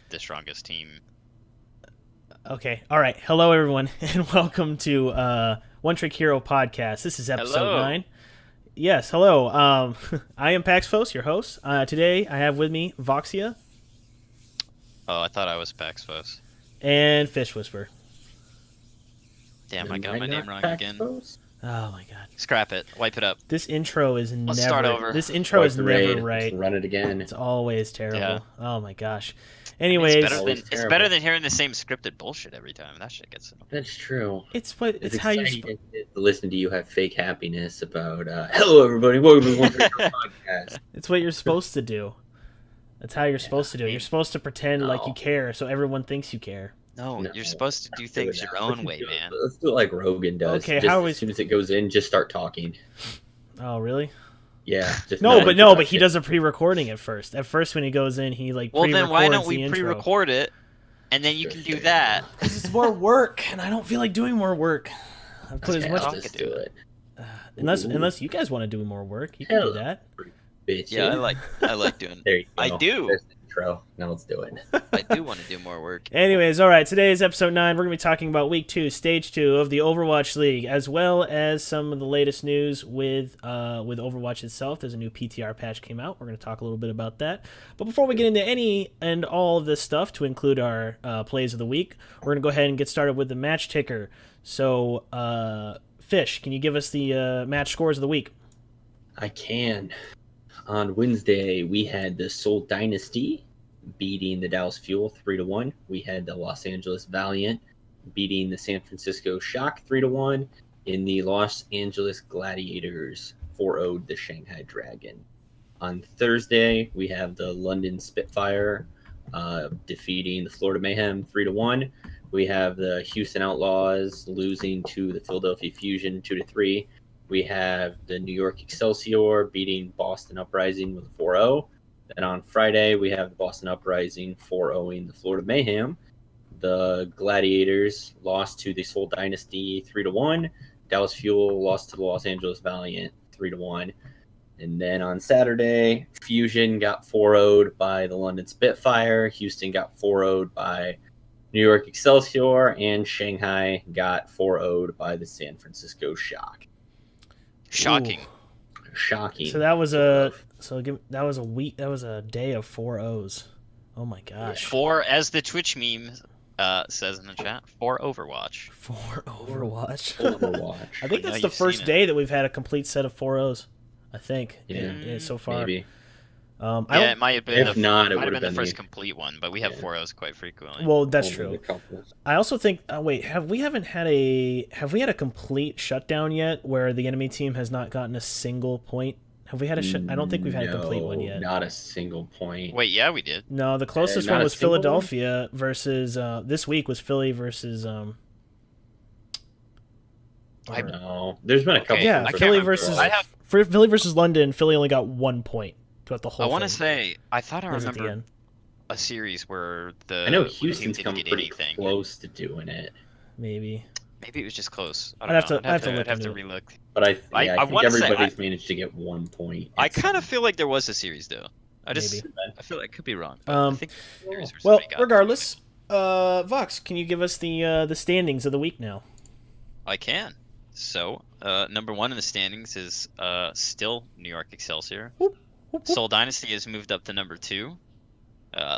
the strongest team. Okay. All right. Hello, everyone, and welcome to One Trick Hero podcast. This is episode Hello. 9. Yes. Hello. I am Paxfos, your host. Today, I have with me Voxia Oh, I thought I was Paxfos. and Fish Whisper. Damn, I Am got my name not wrong again. Paxos? Oh my god. Scrap it. Wipe it up. This intro is Let's never. start over. This intro Wipe is the never raid. right. Let's run it again. It's always terrible. Yeah. Oh my gosh. It's Anyways, better Always than terrible. hearing the same scripted bullshit every time. That shit gets annoying. That's true. it's It's how you're. exciting to listen to you have fake happiness about, hello everybody, welcome to One Trick Hero Podcast. It's what you're supposed to do. That's how you're supposed to do it. You're supposed to pretend like you No. care, so everyone thinks you care. No, No, you're supposed to do things your own way, man. Let's do it like Rogan does. Okay, Just how are we- as soon as it goes in, just start talking. Oh really? Yeah. Just No, but no, but he introduction. does a pre-recording at first. At first, when he goes in, he like Well, pre-records then why don't the we intro. pre-record it, and then you can do that. Because it's more work, and I don't feel like doing more work. I've put as Yeah, much I'll just do do it. it. unless you guys want to do more work, you can do Hell. that. Bitch. Yeah, I like doing. There you go. I do. There's the intro. Now let's do it. I do want to do more work. Anyways, all right. Today is episode 9. We're gonna be talking about week 2, stage 2 of the Overwatch League, as well as some of the latest news with Overwatch itself. There's a new PTR patch came out. We're gonna talk a little bit about that. But before we get into any and all of this stuff, to include our plays of the week, we're gonna go ahead and get started with the match ticker. So, Fish, can you give us the match scores of the week? I can. On Wednesday, we had the Seoul Dynasty beating the Dallas Fuel 3-1. We had the Los Angeles Valiant beating the San Francisco Shock 3-1. In the Los Angeles Gladiators 4-0'd the Shanghai Dragon. On Thursday, we have the London Spitfire defeating the Florida Mayhem 3-1. We have the Houston Outlaws losing to the Philadelphia Fusion 2-3. We have the New York Excelsior beating Boston Uprising with a 4-0. Then on Friday, we have the Boston Uprising 4-0ing the Florida Mayhem. The Gladiators lost to the Seoul Dynasty 3-1. Dallas Fuel lost to the Los Angeles Valiant 3-1. And then on Saturday, Fusion got 4-0'd by the London Spitfire. Houston got 4-0'd by New York Excelsior. And Shanghai got 4-0'd by the San Francisco Shock. Shocking. Shocking. So that was a that was a week. That was a day of 4 O's. Oh my gosh. For, as the Twitch meme says in the chat, for Overwatch. 4 Overwatch. Overwatch. I think I know that's the you've first seen it. day that we've had a complete set of 4 O's. I think. Yeah, So far. maybe. I Yeah, don't, it might have been. If not, it might have would been have the been first complete one, but we have Yeah. 4Os quite frequently. well, that's Only true. a couple. I also think. Wait, have we had a complete shutdown yet, where the enemy team has not gotten a single point? Have we had a shut? I don't think we've had a complete one yet. Not a single point. Wait, yeah, we did. No, the closest not one a was single one? Philadelphia versus. This week was Philly versus. I- No, there's been a couple. Okay, Yeah, I can't Philly remember. versus I have- Philly versus London. Philly only got 1 point throughout the whole. I want to thing. say, I thought I It was at the remember end. a series where the I know one team Houston's didn't come get pretty anything. close to doing it, Maybe. Maybe it was just close. I I'd don't have know. to- I'd have to look I'd have to into it. relook. but I think I wanna say, everybody's managed to get 1 point. I It's- kind of feel like there was a series though. I Maybe. feel like I could be wrong. But I Um, think the series where Well, somebody got regardless, Vox, can you give us the standings of the week now? I can. So, number 1 in the standings is still New York Excelsior. Whoop, whoop. Seoul Dynasty has moved up to number 2.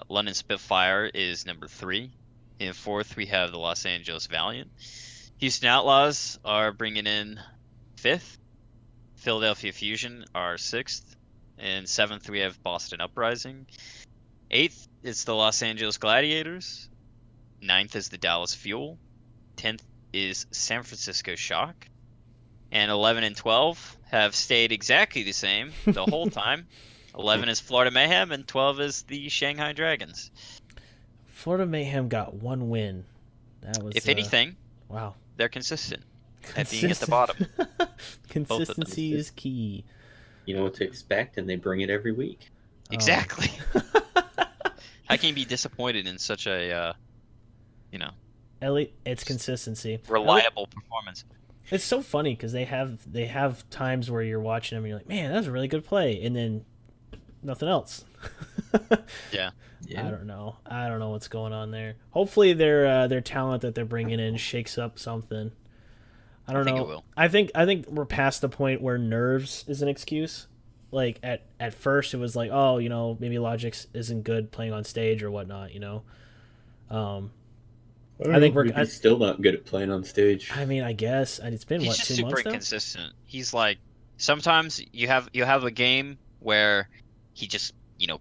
London Spitfire is number 3. In 4th, we have the Los Angeles Valiant. Houston Outlaws are bringing in 5th. Philadelphia Fusion are 6th. In 7th, we have Boston Uprising. 8th, it's the Los Angeles Gladiators. 9th is the Dallas Fuel. 10th is San Francisco Shock. And 11 and 12 have stayed exactly the same the whole time. 11 is Florida Mayhem, and 12 is the Shanghai Dragons. Florida Mayhem got 1 win. That was. If anything, wow. they're consistent at being at the bottom. Consistency is key. You know what to expect, and they bring it every week. Exactly. How can you be disappointed in such a, Ellie, it's consistency. reliable performance? It's so funny because they have times where you're watching them and you're like, man, that was a really good play, and then nothing else. Yeah. I don't know. I don't know what's going on there. Hopefully their talent that they're bringing in shakes up something. I don't think know. it will. I think we're past the point where nerves is an excuse. Like at first it was like, oh, you know, maybe Logix isn't good playing on stage or whatnot, you know. I think he's still not good at playing on stage. I mean, I guess it's been He's what, just 2 super months now? inconsistent. He's like sometimes you have a game where he just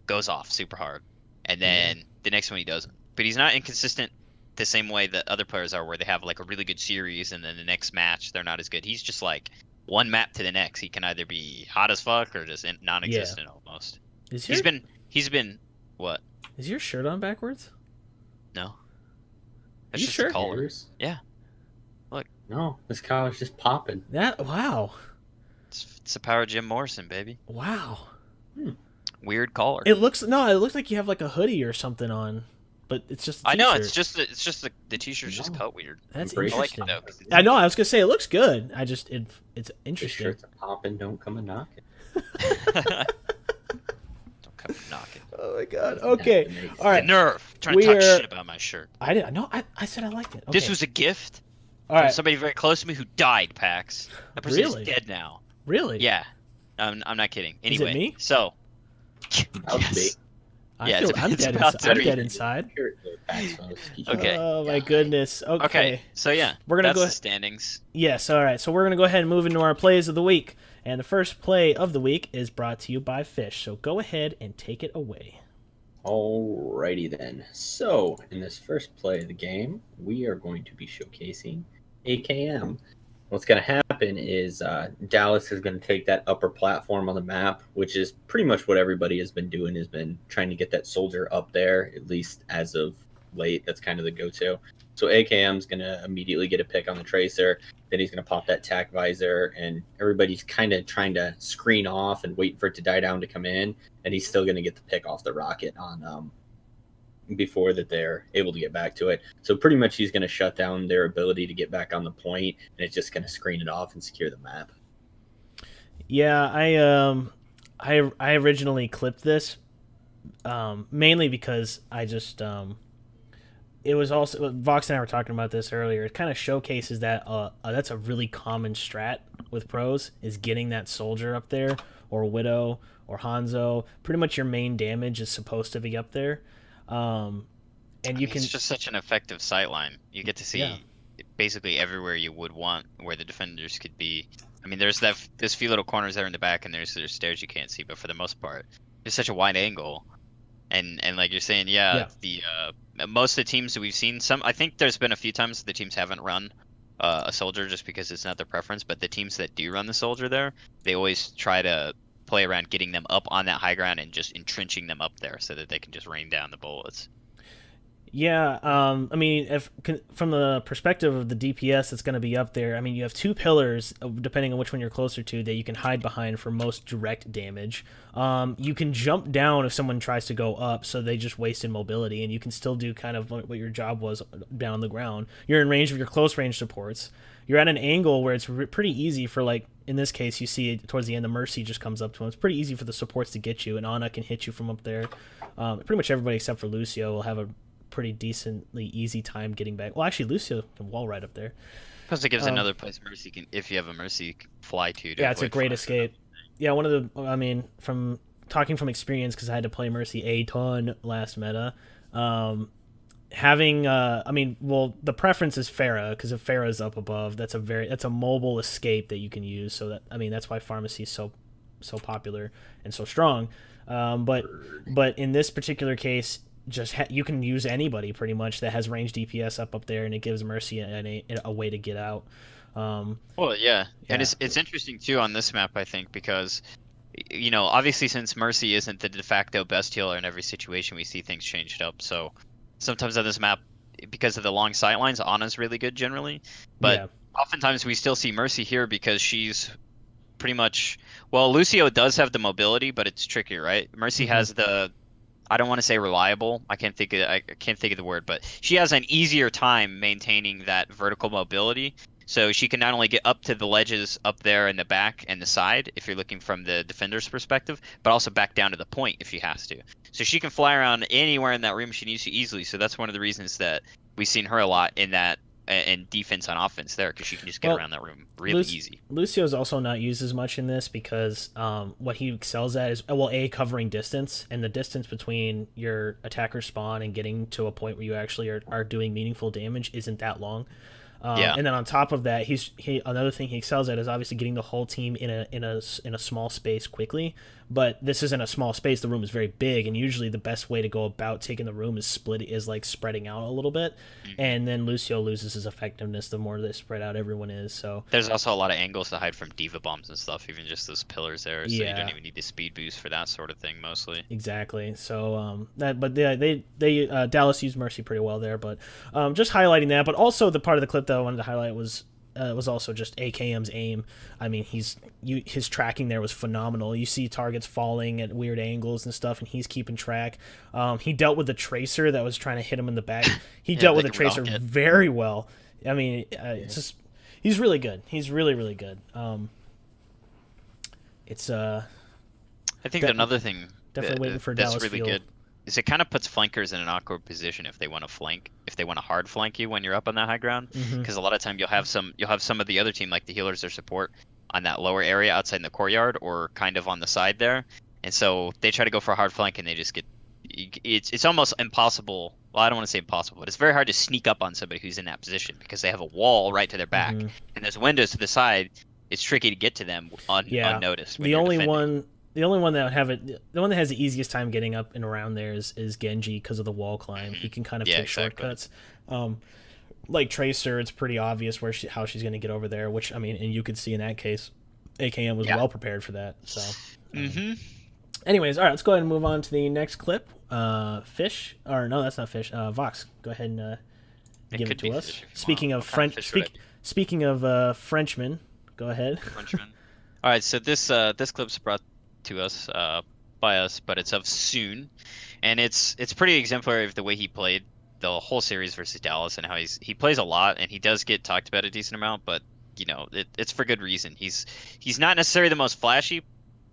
goes off super hard, and then the next one he doesn't. But he's not inconsistent the same way that other players are, where they have like a really good series and then the next match they're not as good. He's just like one map to the next. He can either be hot as fuck or just non-existent almost. He's been what? Is your shirt on backwards? No. That's You just sure? a collar. Yeah. No, this collar's just popping. Wow. It's the power of Jim Morrison, baby. Wow. Weird collar. It looks like you have like a hoodie or something on, but it's just a I know, t-shirt. it's just the t-shirt's just cut weird. That's Embrace it. interesting. I like it, I know. I was gonna say it looks good. It's This interesting. shirt's a popping, don't come a knocking. Don't come knocking. Oh my god. Okay. All right. Nerve trying We to talk are- shit about my shirt. I didn't. No. I said I liked it. Okay. This was a gift all from right. somebody very close to me who died, Pax. That person Really? is dead now. Really? Yeah. I'm not kidding. Is it Anyway, me? so That was me. Yeah, I'm it's dead. about to I'm be. dead inside. Okay. Oh my goodness. Okay. Okay, so yeah, We're gonna that's go- the standings. Yes. All right. So we're gonna go ahead and move into our plays of the week, and the first play of the week is brought to you by Fish. So go ahead and take it away. Alrighty then. So, in this first play of the game, we are going to be showcasing AKM. What's going to happen is Dallas is going to take that upper platform on the map, which is pretty much what everybody has been doing, has been trying to get that soldier up there, at least as of late. That's kind of the go-to. So AKM is going to immediately get a pick on the tracer. Then he's going to pop that tack visor, and everybody's kind of trying to screen off and wait for it to die down to come in. And he's still going to get the pick off the rocket on before that they're able to get back to it. So pretty much he's going to shut down their ability to get back on the point, and it's just going to screen it off and secure the map. Yeah, I originally clipped this mainly because I just it was also Vox and I were talking about this earlier. It kind of showcases that that's a really common strat with pros, is getting that soldier up there, or Widow or Hanzo. Pretty much your main damage is supposed to be up there. And you can It's just such an effective sightline. You get to see basically everywhere you would want where the defenders could be. I mean, there's few little corners there in the back, and there's stairs you can't see, but for the most part, it's such a wide angle. And like you're saying, the most of the teams that we've seen, I think there's been a few times the teams haven't run a soldier just because it's not their preference, but the teams that do run the soldier there, they always try to play around getting them up on that high ground and just entrenching them up there so that they can just rain down the bullets. Yeah, I mean, from the perspective of the DPS that's going to be up there, I mean, you have two pillars, depending on which one you're closer to, that you can hide behind for most direct damage. You can jump down if someone tries to go up, so they just wasted mobility, and you can still do kind of what your job was down on the ground. You're in range of your close range supports. You're at an angle where it's pretty easy for, like, in this case, you see it towards the end, the Mercy just comes up to him. It's pretty easy for the supports to get you, and Ana can hit you from up there. Pretty much everybody except for Lucio will have a pretty decently easy time getting back. Well, actually, Lucio can wall right up there. Plus, it gives another place Mercy can, if you have a Mercy, you can fly to. Yeah, it's a great escape. Yeah, from talking from experience, because I had to play Mercy a ton last meta. The preference is Pharah, because if Pharah's up above, that's a mobile escape that you can use. So that's why Pharmacy is so popular and so strong. But in this particular case, you can use anybody pretty much that has range DPS up there, and it gives Mercy a way to get out. And it's interesting too on this map, I think, because obviously since Mercy isn't the de facto best healer in every situation, we see things changed up. So sometimes on this map, because of the long sightlines, Ana's really good generally, but oftentimes we still see Mercy here because she's pretty much, well, Lucio does have the mobility, but it's trickier, right? Mercy has the, I don't want to say reliable. I can't think of the word, but she has an easier time maintaining that vertical mobility. So she can not only get up to the ledges up there in the back and the side if you're looking from the defender's perspective, but also back down to the point if she has to. So she can fly around anywhere in that room she needs to easily. So that's one of the reasons that we've seen her a lot in that and defense on offense there, because she can just get around that room really easy. Lucio's also not used as much in this because what he excels at is, well, covering distance, and the distance between your attacker spawn and getting to a point where you actually are doing meaningful damage isn't that long. And then on top of that, another thing he excels at is obviously getting the whole team in a small space quickly. But this isn't a small space; the room is very big, and usually the best way to go about taking the room is spreading out a little bit, and then Lucio loses his effectiveness the more they spread out everyone is. So there's also a lot of angles to hide from diva bombs and stuff, even just those pillars there. So you don't even need the speed boost for that sort of thing mostly. Exactly. So Dallas used Mercy pretty well there, but just highlighting that. But also the part of the clip that I wanted to highlight was also just AKM's aim. I mean, his tracking there was phenomenal. You see targets falling at weird angles and stuff, and he's keeping track. He dealt with the tracer that was trying to hit him in the back. He dealt with the tracer very well. I mean, it's just he's really good. He's really, really good. I think another thing definitely waiting for that's Dallas really Field. good is it kind of puts flankers in an awkward position if they want to flank, if they want to hard flank you when you're up on that high ground, because a lot of time you'll have some of the other team, like the healers or support, on that lower area outside in the courtyard or kind of on the side there, and so they try to go for a hard flank and they just get it's almost impossible. Well, I don't want to say impossible, but it's very hard to sneak up on somebody who's in that position because they have a wall right to their back and there's windows to the side. It's tricky to get to them unnoticed. The only one that has the easiest time getting up and around there is Genji because of the wall climb. He can kind of take shortcuts. Like Tracer, it's pretty obvious how she's going to get over there. Which, I mean, and you could see in that case, AKM was well prepared for that. So, anyways, all right, let's go ahead and move on to the next clip. Fish, or no, that's not Fish. Vox, go ahead and give it to us. Speaking of speaking of Frenchmen, go ahead. Frenchman. All right, so this clip's brought to us by us, but it's of Soon, and it's pretty exemplary of the way he played the whole series versus Dallas and how he plays a lot and he does get talked about a decent amount, but you know it's for good reason. He's not necessarily the most flashy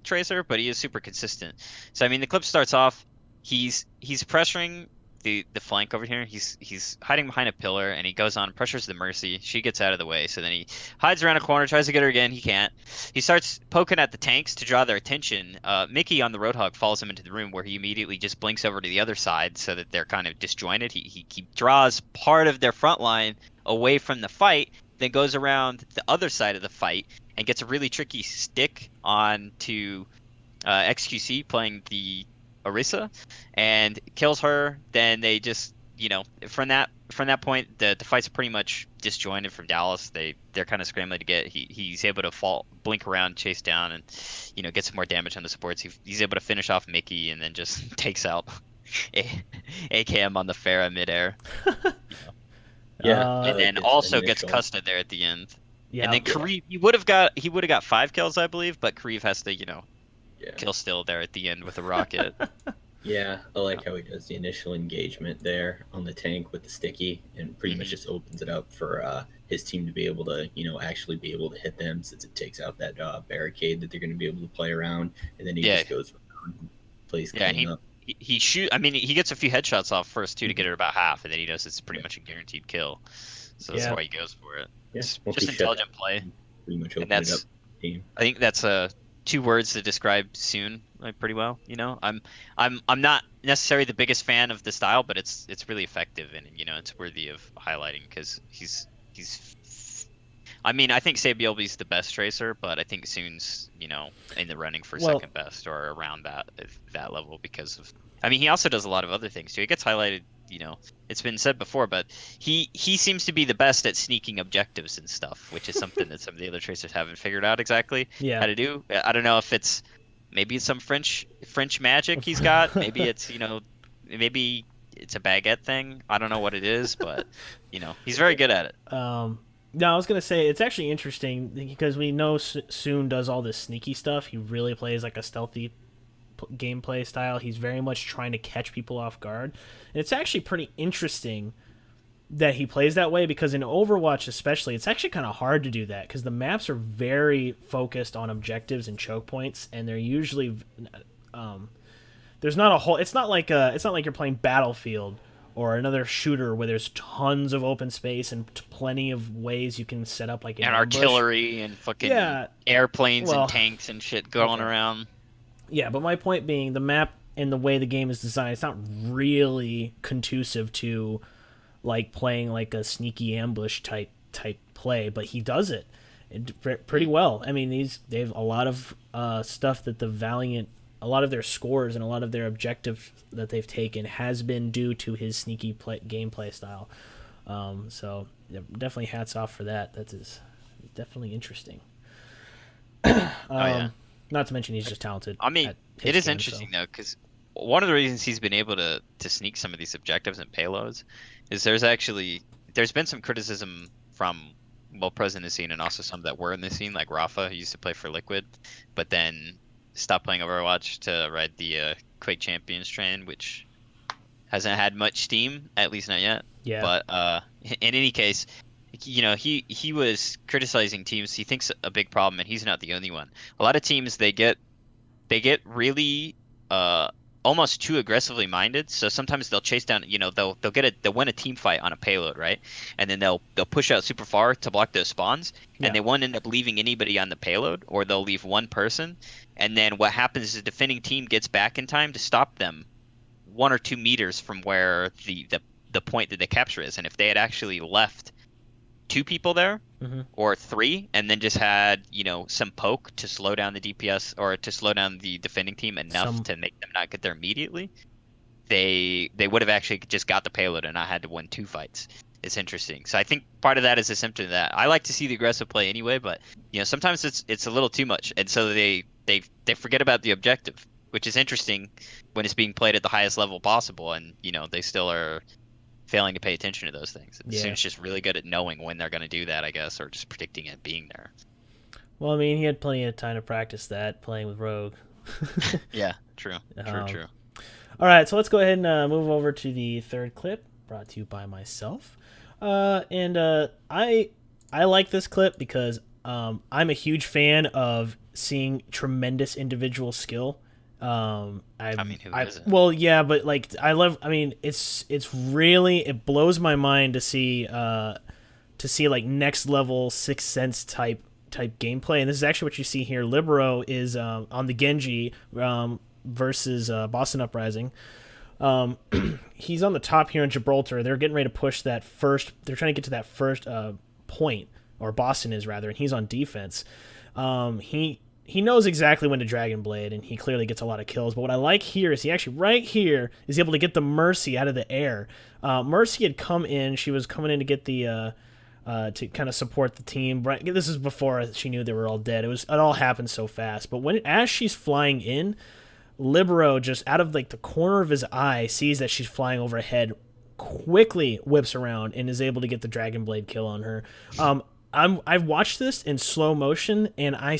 tracer, but he is super consistent. So I mean, the clip starts off, he's pressuring the flank over here. He's hiding behind a pillar and he goes on, pressures the Mercy. She gets out of the way, so then he hides around a corner, tries to get her again. He can't. He starts poking at the tanks to draw their attention. Mickey on the Roadhog follows him into the room where he immediately just blinks over to the other side so that they're kind of disjointed. He draws part of their front line away from the fight, then goes around the other side of the fight and gets a really tricky stick on to XQC playing the Orisa and kills her. Then they just, you know, from that point the fight's pretty much disjointed from Dallas. They're kind of scrambling to get he's able to blink around, chase down, and you know, get some more damage on the supports. He's able to finish off Mickey and then just takes out AKM on the Pharah midair. And then also gets Custa there at the end. And then Kareev, he would have got 5 kills, I believe, but Kareev has to, you know, kill still there at the end with a rocket. I like how he does the initial engagement there on the tank with the sticky and pretty much just opens it up for his team to be able to, you know, actually be able to hit them, since it takes out that barricade that they're going to be able to play around, and then he just goes around and plays clean up. He he gets a few headshots off first too to get it about half, and then he knows it's pretty much a guaranteed kill. So that's why he goes for it. It's just intelligent play. Pretty much open it up. I think that's 2 words to describe Soon pretty well. You know, I'm not necessarily the biggest fan of the style, but it's really effective, and you know, it's worthy of highlighting because he's. I mean, I think Sabielby's the best tracer, but I think Soon's, you know, in the running for second best or around that level because of. I mean, he also does a lot of other things too. He gets highlighted. You know, it's been said before, but he seems to be the best at sneaking objectives and stuff, which is something that some of the other tracers haven't figured out exactly how to do. I don't know if it's some French magic he's got. Maybe it's, you know, maybe it's a baguette thing. I don't know what it is, but you know, he's very good at it. No, I was gonna say it's actually interesting because we know Soon does all this sneaky stuff. He really plays like a stealthy gameplay style. He's very much trying to catch people off guard, and it's actually pretty interesting that he plays that way, because in Overwatch especially, it's actually kind of hard to do that because the maps are very focused on objectives and choke points, and they're usually there's not a whole. It's not like you're playing Battlefield or another shooter where there's tons of open space and plenty of ways you can set up like an ambush. Artillery and fucking airplanes and tanks and shit going around. Yeah, but my point being, the map and the way the game is designed, it's not really conducive to like playing like a sneaky ambush type play, but he does it pretty well. I mean, they have a lot of stuff that the Valiant, a lot of their scores and a lot of their objective that they've taken has been due to his sneaky gameplay style. So yeah, definitely hats off for that. That is definitely interesting. Not to mention he's just talented. I mean, it is interesting though, because one of the reasons he's been able to sneak some of these objectives and payloads is there's been some criticism from pros in the scene and also some that were in the scene, like Rafa, who used to play for Liquid, but then stopped playing Overwatch to ride the Quake Champions train, which hasn't had much steam, at least not yet. Yeah. But in any case, you know, he was criticizing teams. He thinks a big problem, and he's not the only one. A lot of teams, they get really almost too aggressively minded. So sometimes they'll chase down, you know, they'll win a team fight on a payload, right? And then they'll push out super far to block those spawns, and they won't end up leaving anybody on the payload, or they'll leave one person. And then what happens is the defending team gets back in time to stop them 1 or 2 meters from where the point that they capture is. And if they had actually left 2 people there, or 3, and then just had, you know, some poke to slow down the DPS or to slow down the defending team enough to make them not get there immediately, they would have actually just got the payload and not had to win 2 fights. It's interesting. So I think part of that is a symptom of that. I like to see the aggressive play anyway, but you know, sometimes it's a little too much, and so they forget about the objective, which is interesting when it's being played at the highest level possible, and you know, they still are failing to pay attention to those things. The student's just really good at knowing when they're going to do that, I guess, or just predicting it being there. Well, I mean, he had plenty of time to practice that playing with Rogue. Yeah, true. True. All right, so let's go ahead and move over to the third clip, brought to you by myself. I like this clip because I'm a huge fan of seeing tremendous individual skill. Who isn't? Well, yeah, but like it's really, it blows my mind to see like next level Sixth Sense type gameplay, and this is actually what you see here. Libero is on the Genji versus Boston Uprising. He's on the top here in Gibraltar. They're getting ready to push that first. They're trying to get to that first point, or Boston is rather, and he's on defense. He knows exactly when to Dragon Blade, and he clearly gets a lot of kills. But what I like here is he actually right here is able to get the Mercy out of the air. Mercy had come in. She was coming in to get the to kind of support the team. Right, this is before she knew they were all dead. It all happened so fast. But as she's flying in, Libero, just out of like the corner of his eye, sees that she's flying overhead, quickly whips around and is able to get the Dragon Blade kill on her. I've watched this in slow motion, and I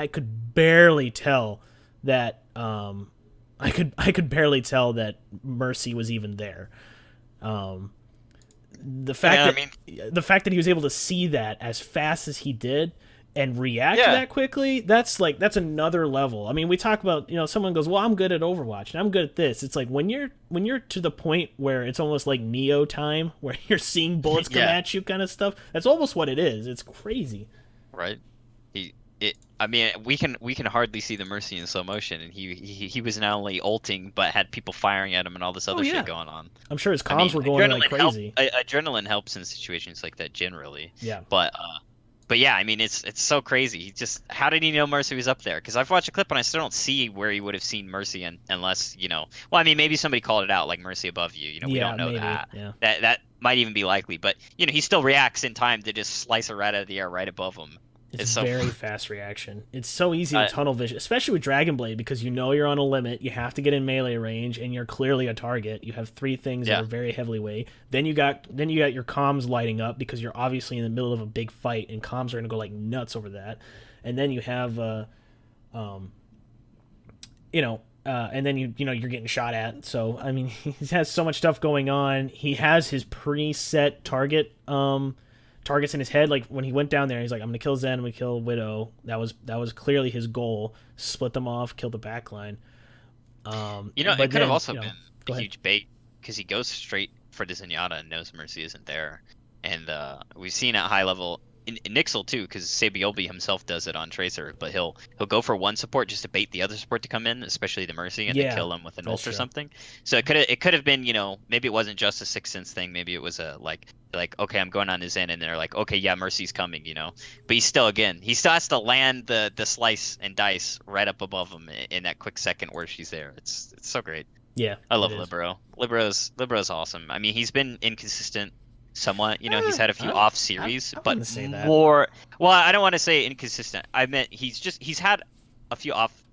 could barely tell that I could barely tell that Mercy was even there. The fact that he was able to see that as fast as he did and react that quickly, that's another level. I mean, we talk about, you know, someone goes, well, I'm good at Overwatch and I'm good at this. It's like when you're to the point where it's almost like Neo time, where you're seeing bullets come at you kind of stuff. That's almost what it is. It's crazy. Right. I mean, we can hardly see the Mercy in slow motion, and he was not only ulting but had people firing at him and all this other shit going on. I'm sure his comms were going like crazy. Adrenaline helps in situations like that generally. Yeah. But yeah, I mean, it's so crazy. How did he know Mercy was up there? Because I've watched a clip and I still don't see where he would have seen Mercy, unless, you know, well, I mean, maybe somebody called it out, like Mercy above you. You know, we don't know maybe. That. Yeah. That might even be likely. But, you know, he still reacts in time to just slice her right out of the air right above him. It's so very fast reaction. It's so easy to tunnel vision, especially with Dragon Blade, because you know you're on a limit. You have to get in melee range, and you're clearly a target. You have 3 things that are very heavily weight. Then you got your comms lighting up because you're obviously in the middle of a big fight, and comms are gonna go like nuts over that. And then you have, you know, and then you're getting shot at. So I mean, he has so much stuff going on. He has his preset targets in his head. Like when he went down there, he's like, I'm gonna kill Zen, I'm gonna kill Widow. That was clearly his goal. Split them off, kill the backline. It could have also been go a ahead. huge bait because he goes straight for the Zenyatta and knows Mercy isn't there. And we've seen at high level in Nixel too, because Sabiolbi himself does it on Tracer, but he'll go for one support just to bait the other support to come in, especially the Mercy, and then kill him with an ult or something. So it could have been, maybe it wasn't just a Sixth Sense thing, maybe it was a like okay, I'm going on his end, and they're like, okay, yeah, Mercy's coming, but he still has to land the slice and dice right up above him in that quick second where she's there. It's so great. Yeah, I love Libero. Libero's awesome. I mean, he's been inconsistent somewhat. He's had a few off series, but more. Well, I don't want to say inconsistent. I meant he's had a few off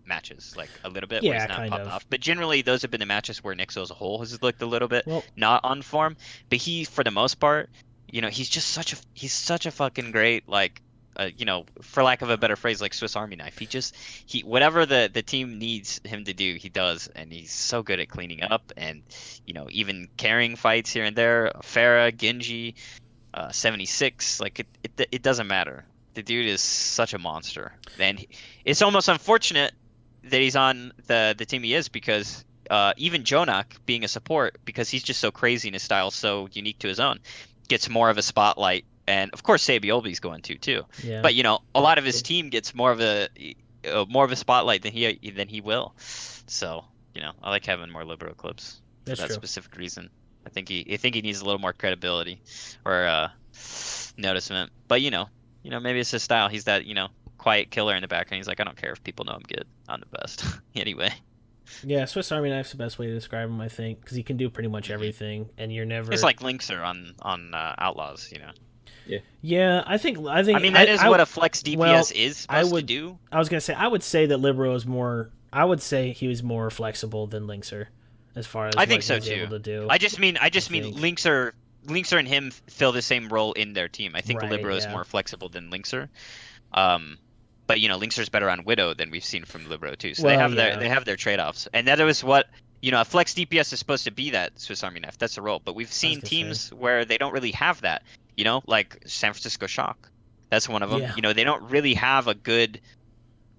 matches, like a little bit where he's not popped off. But generally, those have been the matches where Nixo as a whole has looked a little bit not on form. But he, for the most part, he's just such a fucking great for lack of a better phrase, like Swiss Army knife. He whatever the team needs him to do, he does, and he's so good at cleaning up and even carrying fights here and there. Farah, Genji, 76, it doesn't matter. The dude is such a monster, and it's almost unfortunate that he's on the team he is, because even Jonak being a support, because he's just so crazy in his style, so unique to his own, gets more of a spotlight. And of course, Sabiolbi's going to too. Yeah. But a lot of his team gets more of a spotlight than he will. So I like having more Libero clips for that specific reason. I think he needs a little more credibility or noticement. But maybe it's his style. He's that quiet killer in the background. He's like, I don't care if people know I'm good. I'm the best anyway. Yeah, Swiss Army knife's the best way to describe him, I think, because he can do pretty much everything, and you're never. It's like Linkser on Outlaws, Yeah, I think. I mean, that is what a flex DPS is supposed to do. I was gonna say, I would say that Libero is more. I would say he was more flexible than Linkser, as far as I think so too. Able to do. I just mean Linkser and him fill the same role in their team. I think Libero is more flexible than Linkser. But Linkser's better on Widow than we've seen from Libero too. So they have their trade-offs, and that is what a flex DPS is supposed to be. That Swiss Army knife, that's the role. But we've seen teams where they don't really have that. Like San Francisco Shock. That's one of them. Yeah. They don't really have a good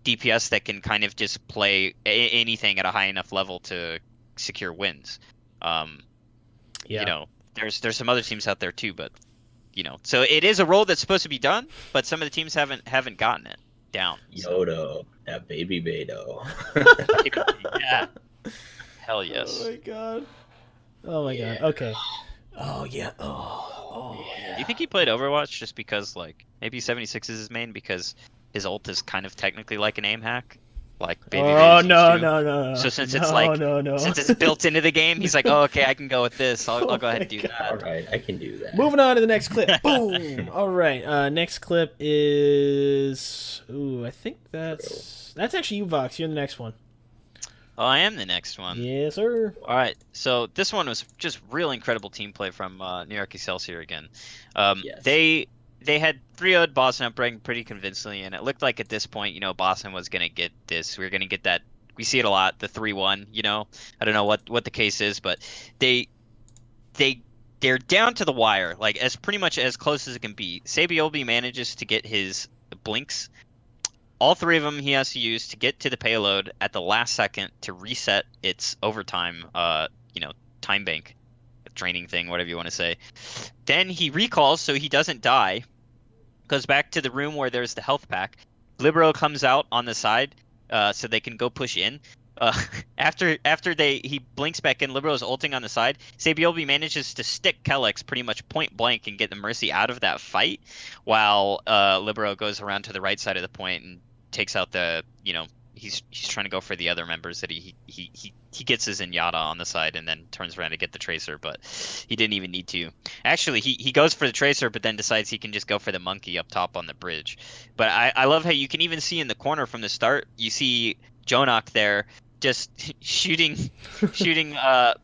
DPS that can kind of just play anything at a high enough level to secure wins. There's some other teams out there too, but so it is a role that's supposed to be done, but some of the teams haven't gotten it down. Yodo, that baby Beto. Yeah. Hell yes. Oh my god. Okay. Oh yeah. Oh yeah. Do you think he played Overwatch just because maybe 76 is his main, because his ult is kind of technically like an aim hack? No. So since it's built into the game, he's like, oh, okay, I can go with this. I'll go ahead and do that. All right, I can do that. Moving on to the next clip. Boom. All right. Next clip is. Ooh, I think that's actually you, Vox. You're the next one. Oh, I am the next one. Yes, sir. All right. So this one was just real incredible team play from New York Excelsior again. Yes. They had 3-0'd Boston Uprising pretty convincingly, and it looked like at this point, Boston was going to get this. We were going to get that. We see it a lot, the 3-1, I don't know what the case is, but they're down to the wire, as pretty much as close as it can be. Sabiolbi manages to get his blinks. All three of them he has to use to get to the payload at the last second to reset its overtime, time bank, training thing, whatever you want to say. Then he recalls so he doesn't die, goes back to the room where there's the health pack. Libero comes out on the side so they can go push in. After he blinks back in, Libero's ulting on the side. Sabiolbi manages to stick Kellex pretty much point blank and get the Mercy out of that fight, while Libero goes around to the right side of the point and takes out the he's trying to go for the other members that he gets his Zenyatta on the side and then turns around to get the Tracer, but he didn't even need to. Actually, he goes for the Tracer, but then decides he can just go for the monkey up top on the bridge. But I love how you can even see in the corner from the start, you see Jonak there just shooting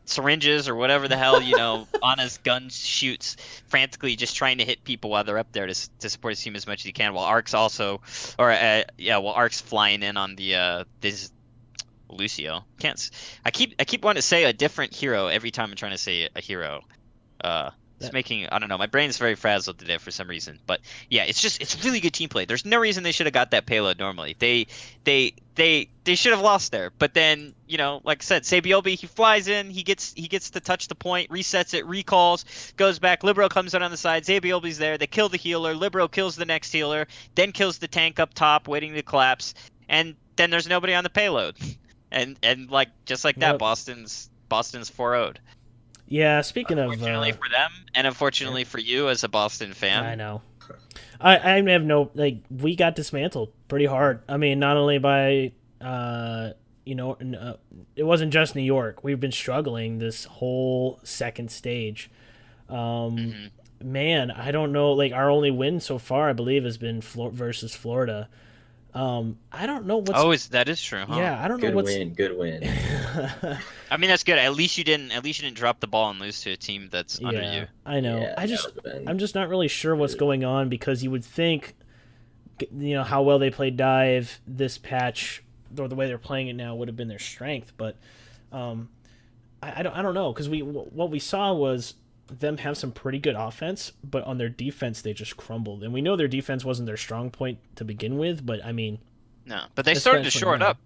syringes or whatever the hell, on his gun shoots frantically, just trying to hit people while they're up there to support his team as much as he can. While Ark's flying in on the Lucio. I keep wanting to say a different hero every time I'm trying to say a hero. It's making, I don't know, my brain's very frazzled today for some reason. But yeah, it's really good team play. There's no reason they should have got that payload normally. They should have lost there. But then, like I said, Sabiobi, he flies in, he gets to touch the point, resets it, recalls, goes back, Libero comes in on the side, Sabiobi's there, they kill the healer, Libero kills the next healer, then kills the tank up top, waiting to collapse, and then there's nobody on the payload. And like just like that, Yep. Boston's 4-0'd. Yeah, speaking of... Unfortunately for them, and unfortunately for you as a Boston fan. I know. I have no... Like, we got dismantled pretty hard. I mean, not only by... it wasn't just New York. We've been struggling this whole second stage. Man, I don't know. Like, our only win so far, I believe, has been versus Florida. I don't know what's... that is true, huh? Yeah, I don't know what's... Good win. I mean, that's good. At least you didn't drop the ball and lose to a team that's under you. I know. Yeah, I'm just not really sure what's going on, because you would think, how well they played dive this patch, or the way they're playing it now, would have been their strength. But I don't know, because what we saw was them have some pretty good offense, but on their defense they just crumbled. And we know their defense wasn't their strong point to begin with, but I mean, no, but they started to shore it up.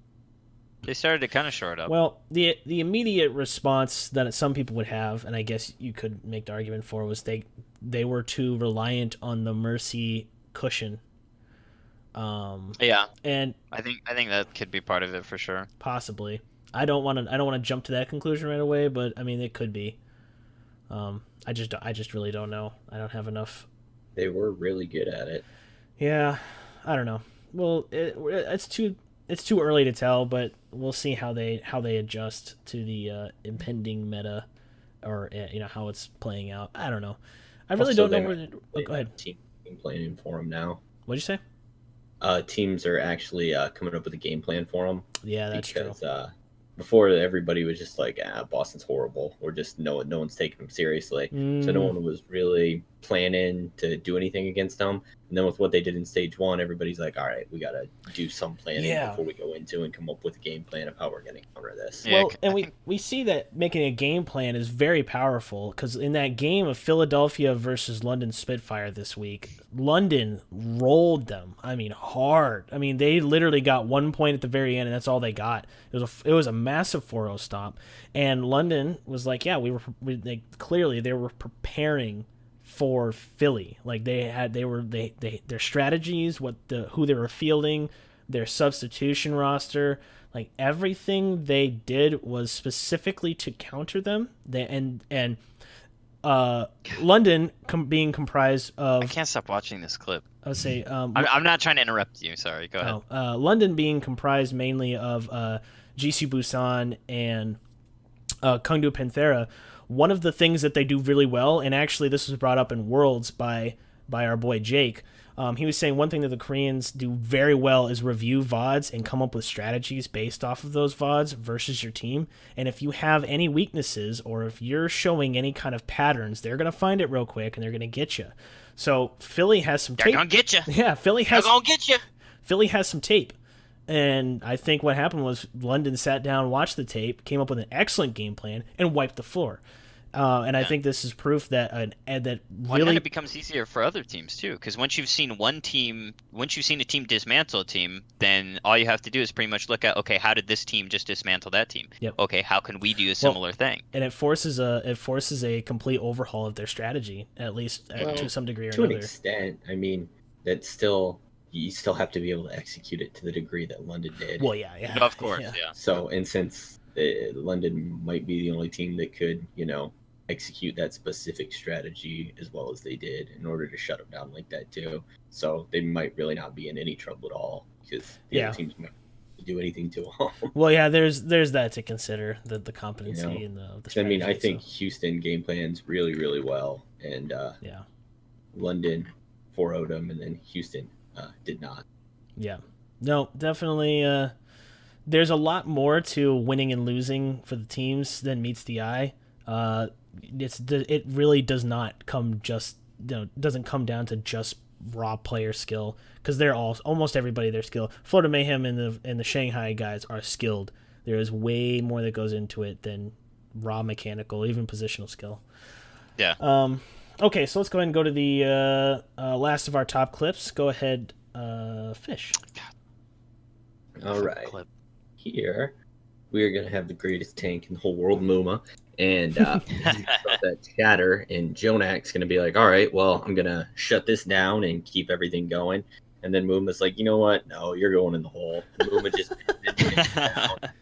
They started to kind of shore it up. Well, the immediate response that some people would have, and I guess you could make the argument for, was they were too reliant on the Mercy cushion. Yeah, and I think that could be part of it for sure. Possibly. I don't want to jump to that conclusion right away, but I mean, it could be. I just really don't know. I don't have enough. They were really good at it. Yeah, I don't know. Well, it's too early to tell, but we'll see how they adjust to the impending meta, or how it's playing out. I don't know. I really don't know where. Go ahead. Team planning for them now. What'd you say? Teams are actually coming up with a game plan for them. Yeah, that's true. Before, everybody was just like, Boston's horrible, or just no one's taking them seriously. So no one was really planning to do anything against them. And then with what they did in stage 1, everybody's like, all right, we got to do some planning before we go into and come up with a game plan of how we're going to counter this. Yeah, well, and we see that making a game plan is very powerful, because in that game of Philadelphia versus London Spitfire this week, London rolled them. I mean, hard. I mean, they literally got 1 point at the very end, and that's all they got. It was a massive 4-0 stomp, and London was like, yeah, clearly they were preparing for Philly. Like their strategies, who they were fielding, their substitution roster, like everything they did was specifically to counter them. London being comprised of... I can't stop watching this clip. I would say I'm not trying to interrupt you. Sorry, go ahead. London being comprised mainly of Jisoo Busan and Kungdu Panthera. One of the things that they do really well, and actually this was brought up in Worlds by our boy Jake, he was saying one thing that the Koreans do very well is review VODs and come up with strategies based off of those VODs versus your team. And if you have any weaknesses, or if you're showing any kind of patterns, they're going to find it real quick and they're going to get you. So Philly has some tape. They're going to get you. Yeah, Philly has some tape. And I think what happened was London sat down, watched the tape, came up with an excellent game plan, and wiped the floor. I think this is proof that really it becomes easier for other teams too, because once you've seen a team dismantle a team, then all you have to do is pretty much look at, okay, how did this team just dismantle that team? Yep. Okay, how can we do a similar thing? And it forces a complete overhaul of their strategy, at least to some degree or another. To an extent, I mean, you still have to be able to execute it to the degree that London did. Well, yeah. Of course, yeah. So, and since London might be the only team that could, execute that specific strategy as well as they did in order to shut them down like that too. So they might really not be in any trouble at all, because the other teams might do anything to them. Well, yeah, there's that to consider, the competency and the strategy. I mean, I think Houston game plans really, really well, and London 4-0'd them, and then Houston did not. Yeah. No, definitely. There's a lot more to winning and losing for the teams than meets the eye. It really does not doesn't come down to just raw player skill, because they're almost everybody their skill. Florida Mayhem and the Shanghai guys are skilled. There is way more that goes into it than raw mechanical, even positional skill. Yeah. Okay, so let's go ahead and go to the last of our top clips. Go ahead, Fish. All right. Clip. Here, we are going to have the greatest tank in the whole world, Mumma. And that chatter, and Jonak's going to be like, all right, well, I'm going to shut this down and keep everything going. And then Mumma's like, you know what? No, you're going in the hole. Mumma just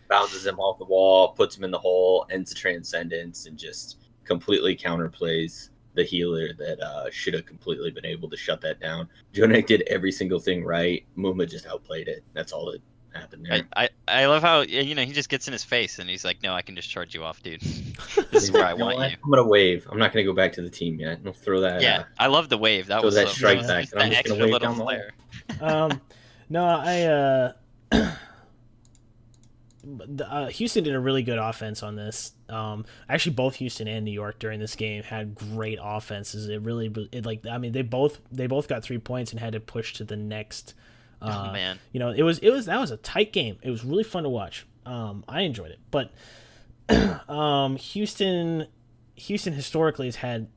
bounces him off the wall, puts him in the hole, ends the transcendence, and just completely counterplays the healer that should have completely been able to shut that down. Jonak did every single thing right. Mumma just outplayed it. That's all that happened there. I love how, he just gets in his face and he's like, no, I can just charge you off, dude. This is where I want you. I'm gonna wave. I'm not gonna go back to the team yet. I'll throw that. Yeah, I love the wave. That was that strike back. Just I'm that just gonna extra wave little down the flare. No, Houston did a really good offense on this. Actually, both Houston and New York during this game had great offenses. They both got 3 points and had to push to the next. Oh man, that was a tight game. It was really fun to watch. I enjoyed it, but Houston historically has had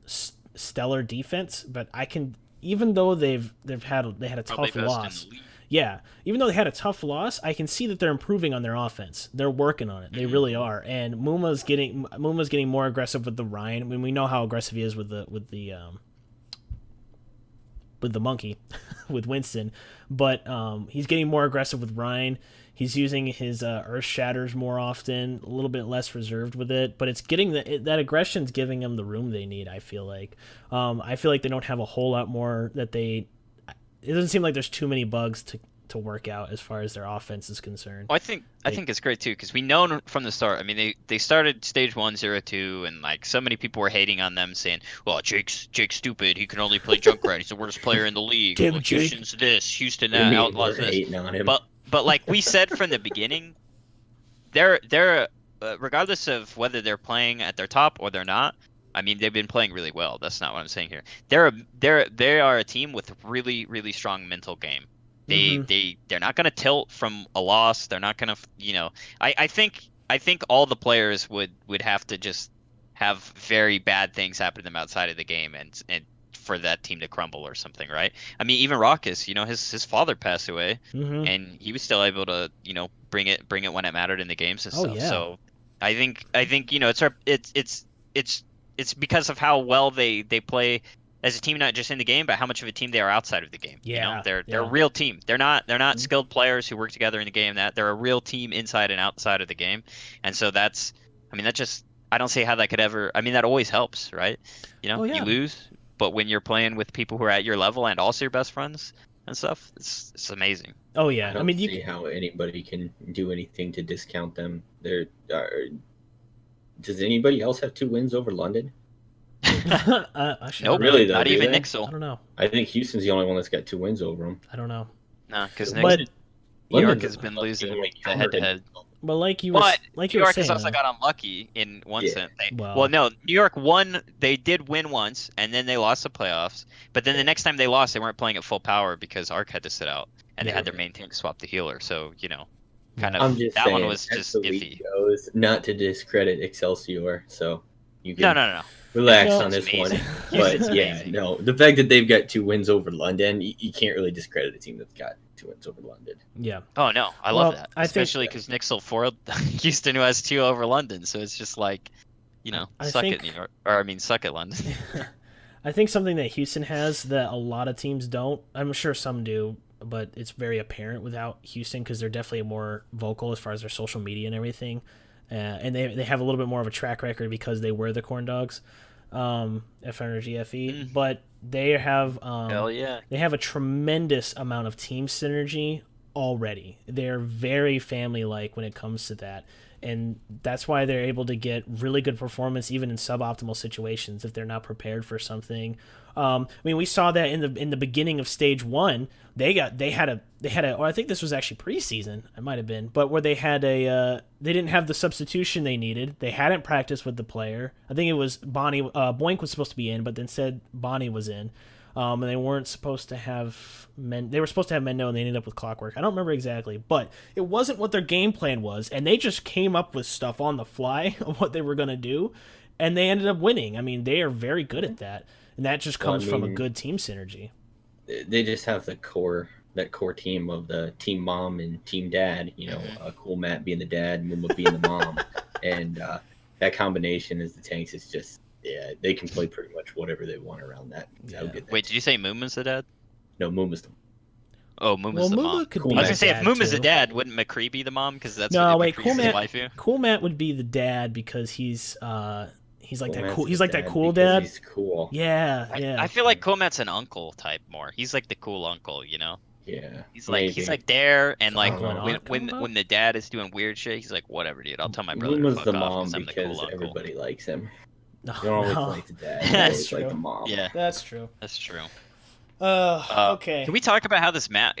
stellar defense, but even though they had a tough loss. Yeah, even though they had a tough loss, I can see that they're improving on their offense. They're working on it. They really are. And Mumma's getting more aggressive with the Ryan. I mean, we know how aggressive he is with the monkey, with Winston, but he's getting more aggressive with Ryan. He's using his Earth Shatters more often, a little bit less reserved with it, but it's getting that aggression's giving them the room they need. I feel like they don't have a whole lot more that they. It doesn't seem like there's too many bugs to work out as far as their offense is concerned. Well, I think it's great too, because we know from the start. I mean, they started stage 1-0-2, and like so many people were hating on them, saying, "Well, Jake's stupid. He can only play Junkrat. He's the worst player in the league. Damn, well, Jake. Houston's this, Houston that, Outlaws this." Hating on him. But like we said from the beginning, they're regardless of whether they're playing at their top or they're not. I mean, they've been playing really well. That's not what I'm saying here. They are a team with really, really strong mental game. They're not going to tilt from a loss. They're not going to, I think all the players would have to just have very bad things happen to them outside of the game and for that team to crumble or something, right? I mean, even Raucus, his father passed away, and he was still able to, bring it when it mattered in the games and stuff. Yeah. So I think it's because of how well they play as a team, not just in the game, but how much of a team they are outside of the game. Yeah, they're a real team. They're not skilled players who work together in the game. That they're a real team inside and outside of the game. And so that just, I don't see how that could ever. I mean, that always helps, right? You lose, but when you're playing with people who are at your level and also your best friends and stuff, it's amazing. Oh yeah, I don't see how anybody can do anything to discount them. Does anybody else have 2 wins over London? Nope, really though, not even they? Nixel. I don't know. I think Houston's the only one that's got 2 wins over them. I don't know. No, because But New York has been losing the head-to-head. But like you New were York saying, has also got unlucky in one sense. Well, No, New York won. They did win once, and then they lost the playoffs. But then the next time they lost, they weren't playing at full power because Arc had to sit out, and they had their main tank swap the healer. So kind of I'm just that saying, one was just iffy. Goes, not to discredit Excelsior, so you can No. relax No, on this it's one. amazing. But It's yeah, amazing. no, the fact that they've got 2 wins over London, you can't really discredit a team that's got 2 wins over London. yeah. Oh no, I Well, love that, I think- especially because Nixel foiled Houston, who has 2 over London. So it's just like, suck it, New York, or I mean, suck it, London. I think something that Houston has that a lot of teams don't. I'm sure some do, but it's very apparent without Houston because they're definitely more vocal as far as their social media and everything. And they have a little bit more of a track record because they were the corn dogs, FNRGFE. But they have Hell yeah. they have a tremendous amount of team synergy already. They're very family-like when it comes to that. And that's why they're able to get really good performance even in suboptimal situations if they're not prepared for something. I mean, we saw that in the beginning of stage 1. They had a or I think this was actually preseason. It might have been, but where they had they didn't have the substitution they needed. They hadn't practiced with the player. I think it was Bonnie. Boink was supposed to be in, but then said Bonnie was in. and they weren't supposed to have men. They were supposed to have Mendo, and they ended up with Clockwork. I don't remember exactly, but it wasn't what their game plan was, and they just came up with stuff on the fly of what they were going to do, and they ended up winning. I mean, they are very good at that, and that just comes from a good team synergy. They just have that core team of the Team Mom and Team Dad. Cool Matt being the dad, Mumma being the mom, and that combination as the tanks is just they can play pretty much whatever they want around that. Wait, did you say Mumma's the dad? No, Mumma's the. Oh, Mumma's the mom. Could Cool be I was gonna say if Mumma's too. the dad, wouldn't McCree be the mom? Because that's No, what wait, McCree's his wife. Cool Matt would be the dad because he's like that cool. He's like that cool because dad. He's cool. Yeah. I feel like Cool Matt's an uncle type more. He's like the cool uncle, Yeah. He's like there, and like Uncle when the dad is doing weird shit, he's like, whatever, dude. I'll tell my brother to Mumma's fuck the off mom I'm the because cool uncle. everybody likes him. No, You don't always no. like the dad. That's You always true. like the mom. Yeah, That's true. that's true. Okay. Can we talk about how this map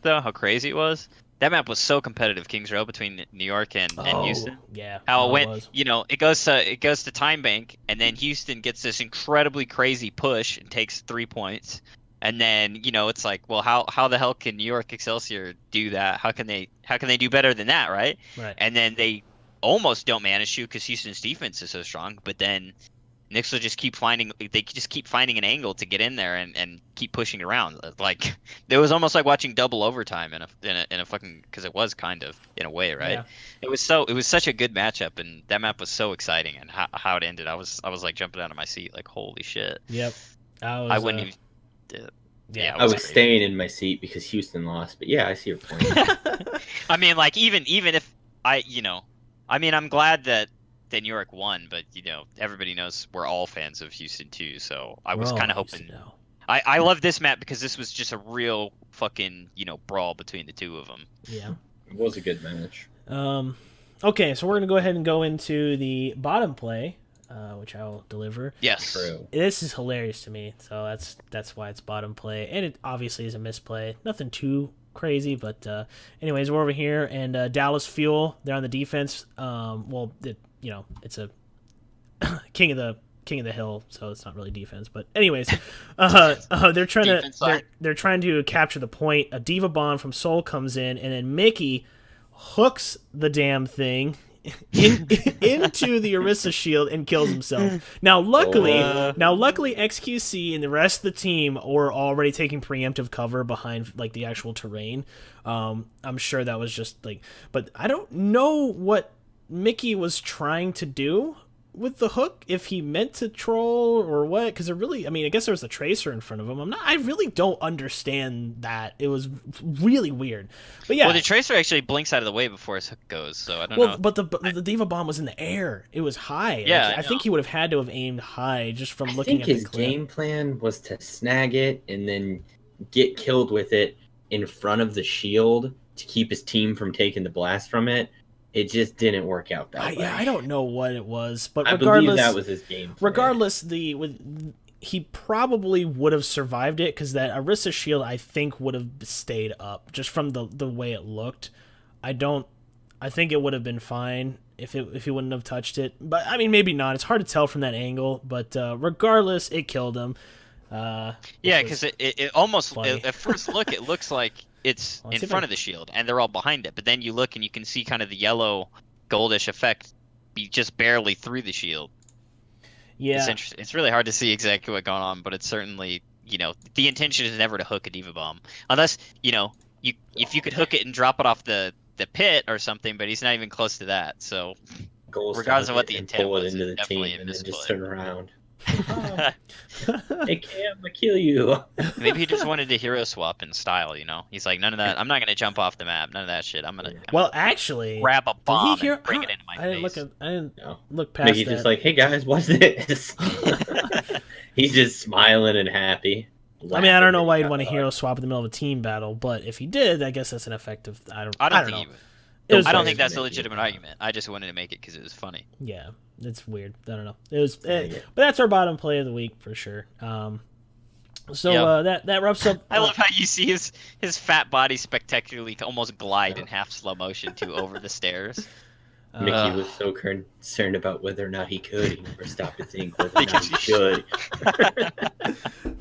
though, how crazy it was? That map was so competitive, Kings Row, between New York and Houston. Yeah. How it went, was. it goes to Time Bank, and then Houston gets this incredibly crazy push and takes 3 points, and then it's like, well, how the hell can New York Excelsior do that? How can they do better than that, right? Right. And then they almost don't manage to because Houston's defense is so strong, but then Knicks will just keep finding an angle to get in there and keep pushing around. Like it was almost like watching double overtime in a fucking, because it was kind of in a way, right? Yeah. It was such a good matchup, and that map was so exciting, and how it ended, I was like jumping out of my seat, like holy shit. Yep. I wouldn't even. Yeah, I was crazy. staying in my seat because Houston lost, but yeah, I see your point. I mean, like even if I'm glad that New York won, but everybody knows we're all fans of Houston too. So I was kind of hoping. I love this map because this was just a real fucking brawl between the two of them. Yeah. It was a good match. Okay, so we're gonna go ahead and go into the bottom play, which I will deliver. Yes. True. This is hilarious to me, so that's why it's bottom play, and it obviously is a misplay. Nothing too crazy, but anyways, we're over here, and Dallas Fuel, they're on the defense. It's a king of the hill, so it's not really defense. But anyways, they're trying to capture the point. A Diva Bomb from Seoul comes in, and then Mickey hooks the damn thing into the Orisa shield and kills himself. Now, luckily, XQC and the rest of the team were already taking preemptive cover behind like the actual terrain. I'm sure that was just like, but I don't know what Mickey was trying to do with the hook, if he meant to troll or what, because I guess there was a tracer in front of him. I really don't understand that. It was really weird. But yeah. Well, the tracer actually blinks out of the way before his hook goes, so I don't know. But the Diva Bomb was in the air. It was high. Yeah, like, I think he would have had to have aimed high just from I looking think at his the clip. game plan was to snag it and then get killed with it in front of the shield to keep his team from taking the blast from it. It just didn't work out that way. Yeah, I don't know what it was, but I regardless, believe that was his game plan. Regardless, he probably would have survived it because that Orisa shield, I think, would have stayed up just from the way it looked. I think it would have been fine if he wouldn't have touched it, but I mean maybe not. It's hard to tell from that angle, but regardless, it killed him. Yeah, because it almost at first look it looks like it's in front of the shield and they're all behind it, but then you look and you can see kind of the yellow goldish effect be just barely through the shield. Yeah, it's interesting. It's really hard to see exactly what's going on, but it's certainly the intention is never to hook a Diva Bomb unless if you could hook it and drop it off the pit or something, but he's not even close to that. So regardless of what the intent was, into the definitely team a and then just misplay. turn around. Hey Cam, I kill you. Maybe he just wanted to hero swap in style, He's like, none of that. I'm not gonna jump off the map. None of that shit. I'm gonna actually grab a bomb did he hear, and bring it into my face. I didn't look past Mickey's that. just like, hey guys, watch this. He's just smiling and happy. I mean, I don't know why you'd want to hero swap in the middle of a team battle, but if he did, I guess that's an effective. I don't think know. he would. I don't funny. think that's a legitimate argument. I just wanted to make it because it was funny. Yeah, it's weird. I don't know. It was, but that's our bottom play of the week for sure. That wraps up. I love how you see his fat body spectacularly almost glide in half slow motion over the stairs. Mickey was so concerned about whether or not he could. He never stopped to think whether or not he should.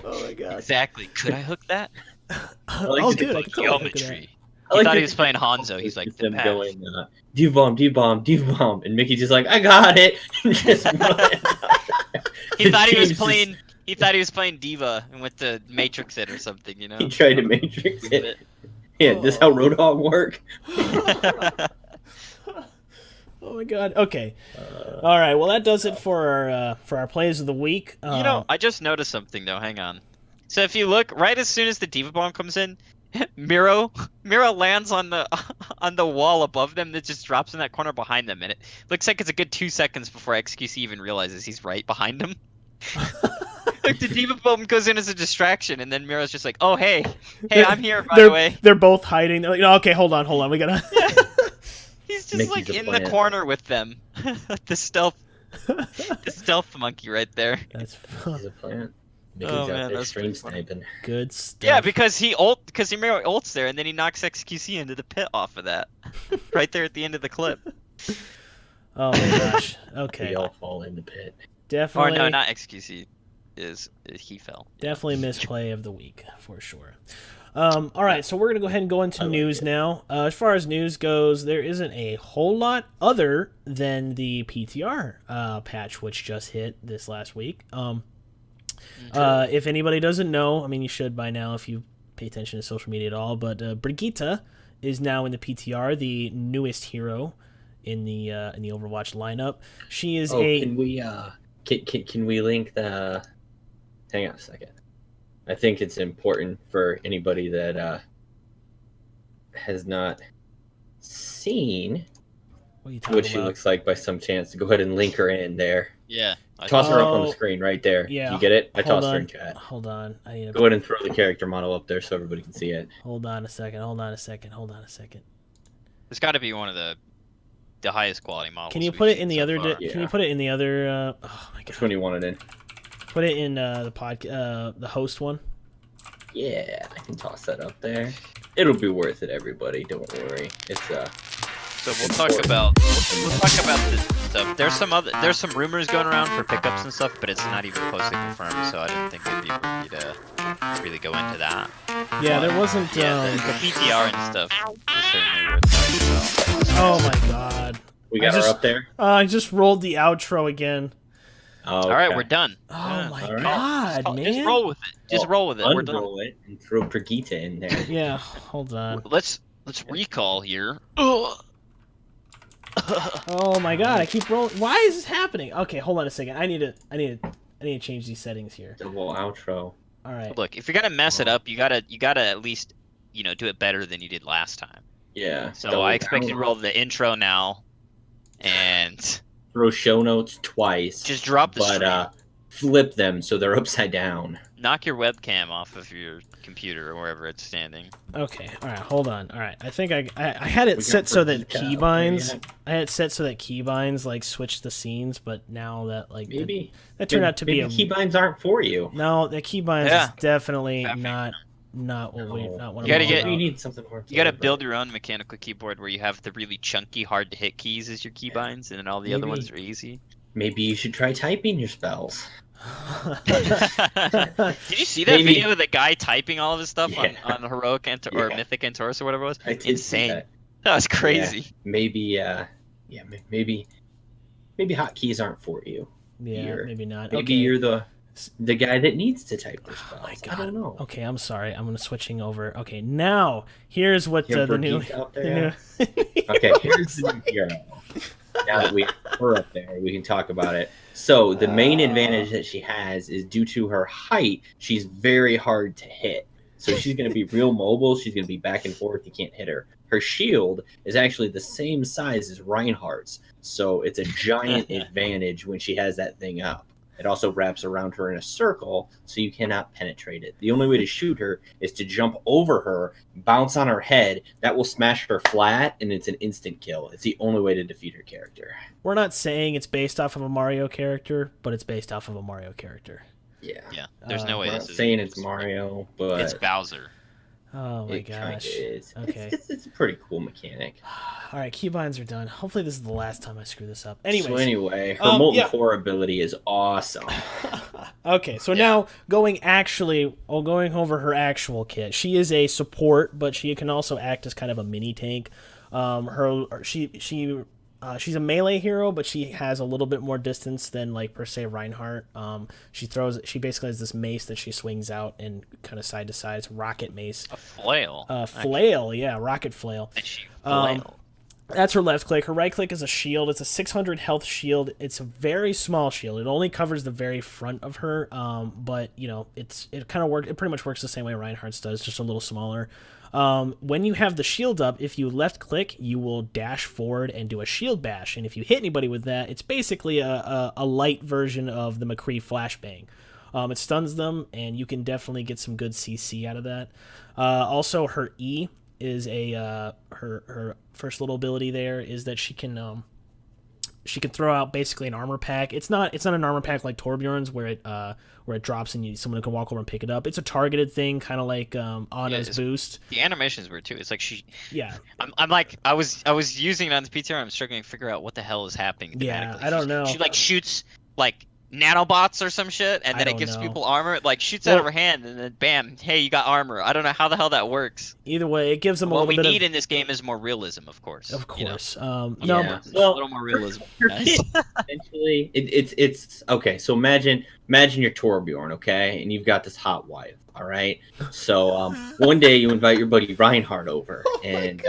Oh my god. Exactly. Could I hook that? Oh, dude, I can totally hook that. Geometry. He thought he was playing Hanzo. He's like, the them path. going, D-bomb, and Mickey's just like, I got it. Just He thought he was team's playing. He thought he was playing Diva and went to Matrix it or something. You know. He tried to Matrix it. Yeah, this is how Roadhog work. Oh my god. Okay. All right. Well, that does it for our plays of the week. You know, I just noticed something though. Hang on. So if you look right as soon as the Diva Bomb comes in, Miro lands on the wall above them that just drops in that corner behind them, and it looks like it's a good 2 seconds before XQC even realizes he's right behind him. Like the Diva Bomb goes in as a distraction, and then Miro's just like, "Oh hey, I'm here by the way." They're both hiding. They're like, "No, okay, hold on, we gotta." He's just Mickey's like a in plant. the corner with them. the stealth monkey right there. That's He's a plant. Mickey's Oh, out man, there that's stream pretty funny. sniping. good stuff. Yeah, because Miro ults there, and then he knocks XQC into the pit off of that, right there at the end of the clip. Oh my gosh. We Okay. all fall in the pit. Definitely. Or no, not XQC. He fell. Definitely misplay of the week for sure. All right, so we're gonna go ahead and go into news now. As far as news goes, there isn't a whole lot other than the PTR patch, which just hit this last week. If anybody doesn't know, I mean, you should by now if you pay attention to social media at all. But Brigitte is now in the PTR, the newest hero in the Overwatch lineup. She is Can we link the? Hang on a second. I think it's important for anybody that has not seen What, are you talking what she about? looks like by some chance to go ahead and link her in there. Yeah. Toss her up on Oh, the screen right there. yeah. You get it? I Hold tossed her on. in chat. Hold on. I need to Go ahead and throw the character model up there so everybody can see it. hold on a second. It's got to be one of the highest quality models. Can you we've put it seen in the so other? far. Yeah. Can you put it in the other? Oh my Which god! one do you want it in? Put it in the host one. Yeah, I can toss that up there. It'll be worth it, everybody. Don't worry. It's So we'll talk about this stuff. There's some rumors going around for pickups and stuff, but it's not even close to confirmed. So I didn't think it'd be for me to really go into that. Yeah, But, there wasn't. Yeah, the PTR and stuff is certainly worth talking about. Oh my god! we got her up there. I just rolled the outro again. Oh, All right, we're done. Oh Yeah. my All right. god, man! Just roll with it. Just roll with it. We're done. Unroll it and throw Brigitte in there. Yeah, hold on. Let's recall here. Ugh. Oh my god, I keep rolling. Why is this happening? Okay, hold on a second. I need to change these settings here. Double outro. All right. Look, if you're gonna mess it up, you gotta at least do it better than you did last time. Yeah. So double I expect you to down. roll the intro now, and Throw show notes twice. just drop the stream. Flip them so they're upside down. Knock your webcam off of your computer or wherever it's standing. Okay. All right. Hold on. All right. I think I had it We set got so that Brigitte out keybinds. there, I had it set so that keybinds like switch the scenes, but now that like Maybe that turned out to be a keybinds aren't for you. no. The keybinds Yeah. is definitely Definitely not what we not what You I'm gotta all get- about. You need something more. You gotta build your own mechanical keyboard where you have the really chunky, hard to hit keys as your keybinds, and then all the other Maybe. ones are easy. Maybe you should try typing your spells. Did you see that Maybe. video of the guy typing all of his stuff Yeah. on Heroic or Yeah. Mythic Antaurus or whatever it was? I did see Insane. that. That was crazy. Maybe maybe hotkeys aren't for you. Yeah, You're- maybe not. Maybe okay. you're the guy that needs to type their spells. Oh my I god. don't know. Okay, I'm sorry. I'm gonna switching over. Okay, now here's what You have the new. Brigitte out the there? new Okay, here's the new hero. Now that we have her up there, we can talk about it. So the main advantage that she has is due to her height, she's very hard to hit. So she's going to be real mobile. She's going to be back and forth. You can't hit her. Her shield is actually the same size as Reinhardt's. So it's a giant advantage when she has that thing up. It also wraps around her in a circle, so you cannot penetrate it. The only way to shoot her is to jump over her, bounce on her head. That will smash her flat, and it's an instant kill. It's the only way to defeat her character. We're not saying it's based off of a Mario character, but it's based off of a Mario character. Yeah. Yeah, there's no Uh, way I'm not this is. saying it's Mario, but It's Bowser. Oh my It kind of gosh. is. Okay. It's a pretty cool mechanic. All right, keybinds are done. Hopefully this is the last time I screw this up. So Anyways. anyway, her molten Yeah. core ability is awesome. Okay, so Yeah. now going over her actual kit. She is a support, but she can also act as kind of a mini tank. She's a melee hero, but she has a little bit more distance than like per se Reinhardt. She basically has this mace that she swings out and kind of side to side. It's a rocket mace. A flail. Flail, yeah, rocket flail. And she flail. That's her left click. Her right click is a shield. It's a 600 health shield. It's a very small shield. It only covers the very front of her. But you know, it pretty much works the same way Reinhardt's does, just a little smaller. When you have the shield up, if you left click, you will dash forward and do a shield bash. And if you hit anybody with that, it's basically a light version of the McCree flashbang. It stuns them, and you can definitely get some good CC out of that. Also, her E is her first little ability there is that she can throw out basically an armor pack. It's not an armor pack like Torbjorn's where it drops and someone can walk over and pick it up. It's a targeted thing, kind of like Anna's boost. The animation's weird too. It's like Yeah. I'm like I was using it on the PTR. I'm struggling to figure out what the hell is happening. Yeah, I don't know. She like shoots like nanobots or some shit, and then it gives people armor. It like shoots out of her hand, and then bam, hey, you got armor. I don't know how the hell that works. Either way, it gives them what a little bit we need in this game is more realism, of course. Of course. You know? No, a little more realism. Essentially, it's okay. So imagine you're Torbjorn, okay, and you've got this hot wife. All right. So one day you invite your buddy Reinhardt over, and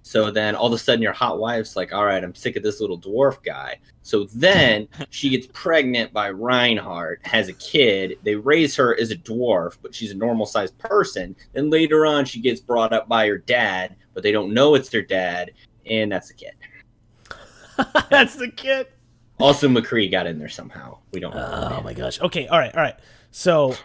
so then all of a sudden your hot wife's like, all right, I'm sick of this little dwarf guy. So then she gets pregnant by Reinhardt, has a kid. They raise her as a dwarf, but she's a normal sized person. Then later on, she gets brought up by her dad, but they don't know it's their dad, and that's the kid. That's the kid. Also, McCree got in there somehow. We don't know. Oh my gosh. Okay. All right. So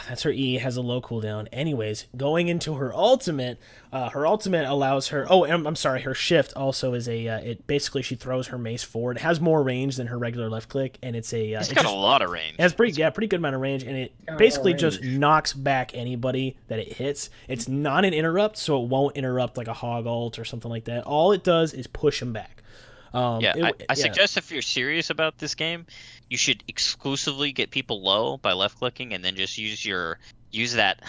that's her E, has a low cooldown. Anyways, going into her ultimate allows her. Oh, I'm sorry. Her shift also is it basically she throws her mace forward. It has more range than her regular left click, and it's it's got a lot of range. It has pretty good amount of range, and it basically just knocks back anybody that it hits. It's not an interrupt, so it won't interrupt like a hog ult or something like that. All it does is push them back. I suggest if you're serious about this game, you should exclusively get people low by left clicking, and then just use that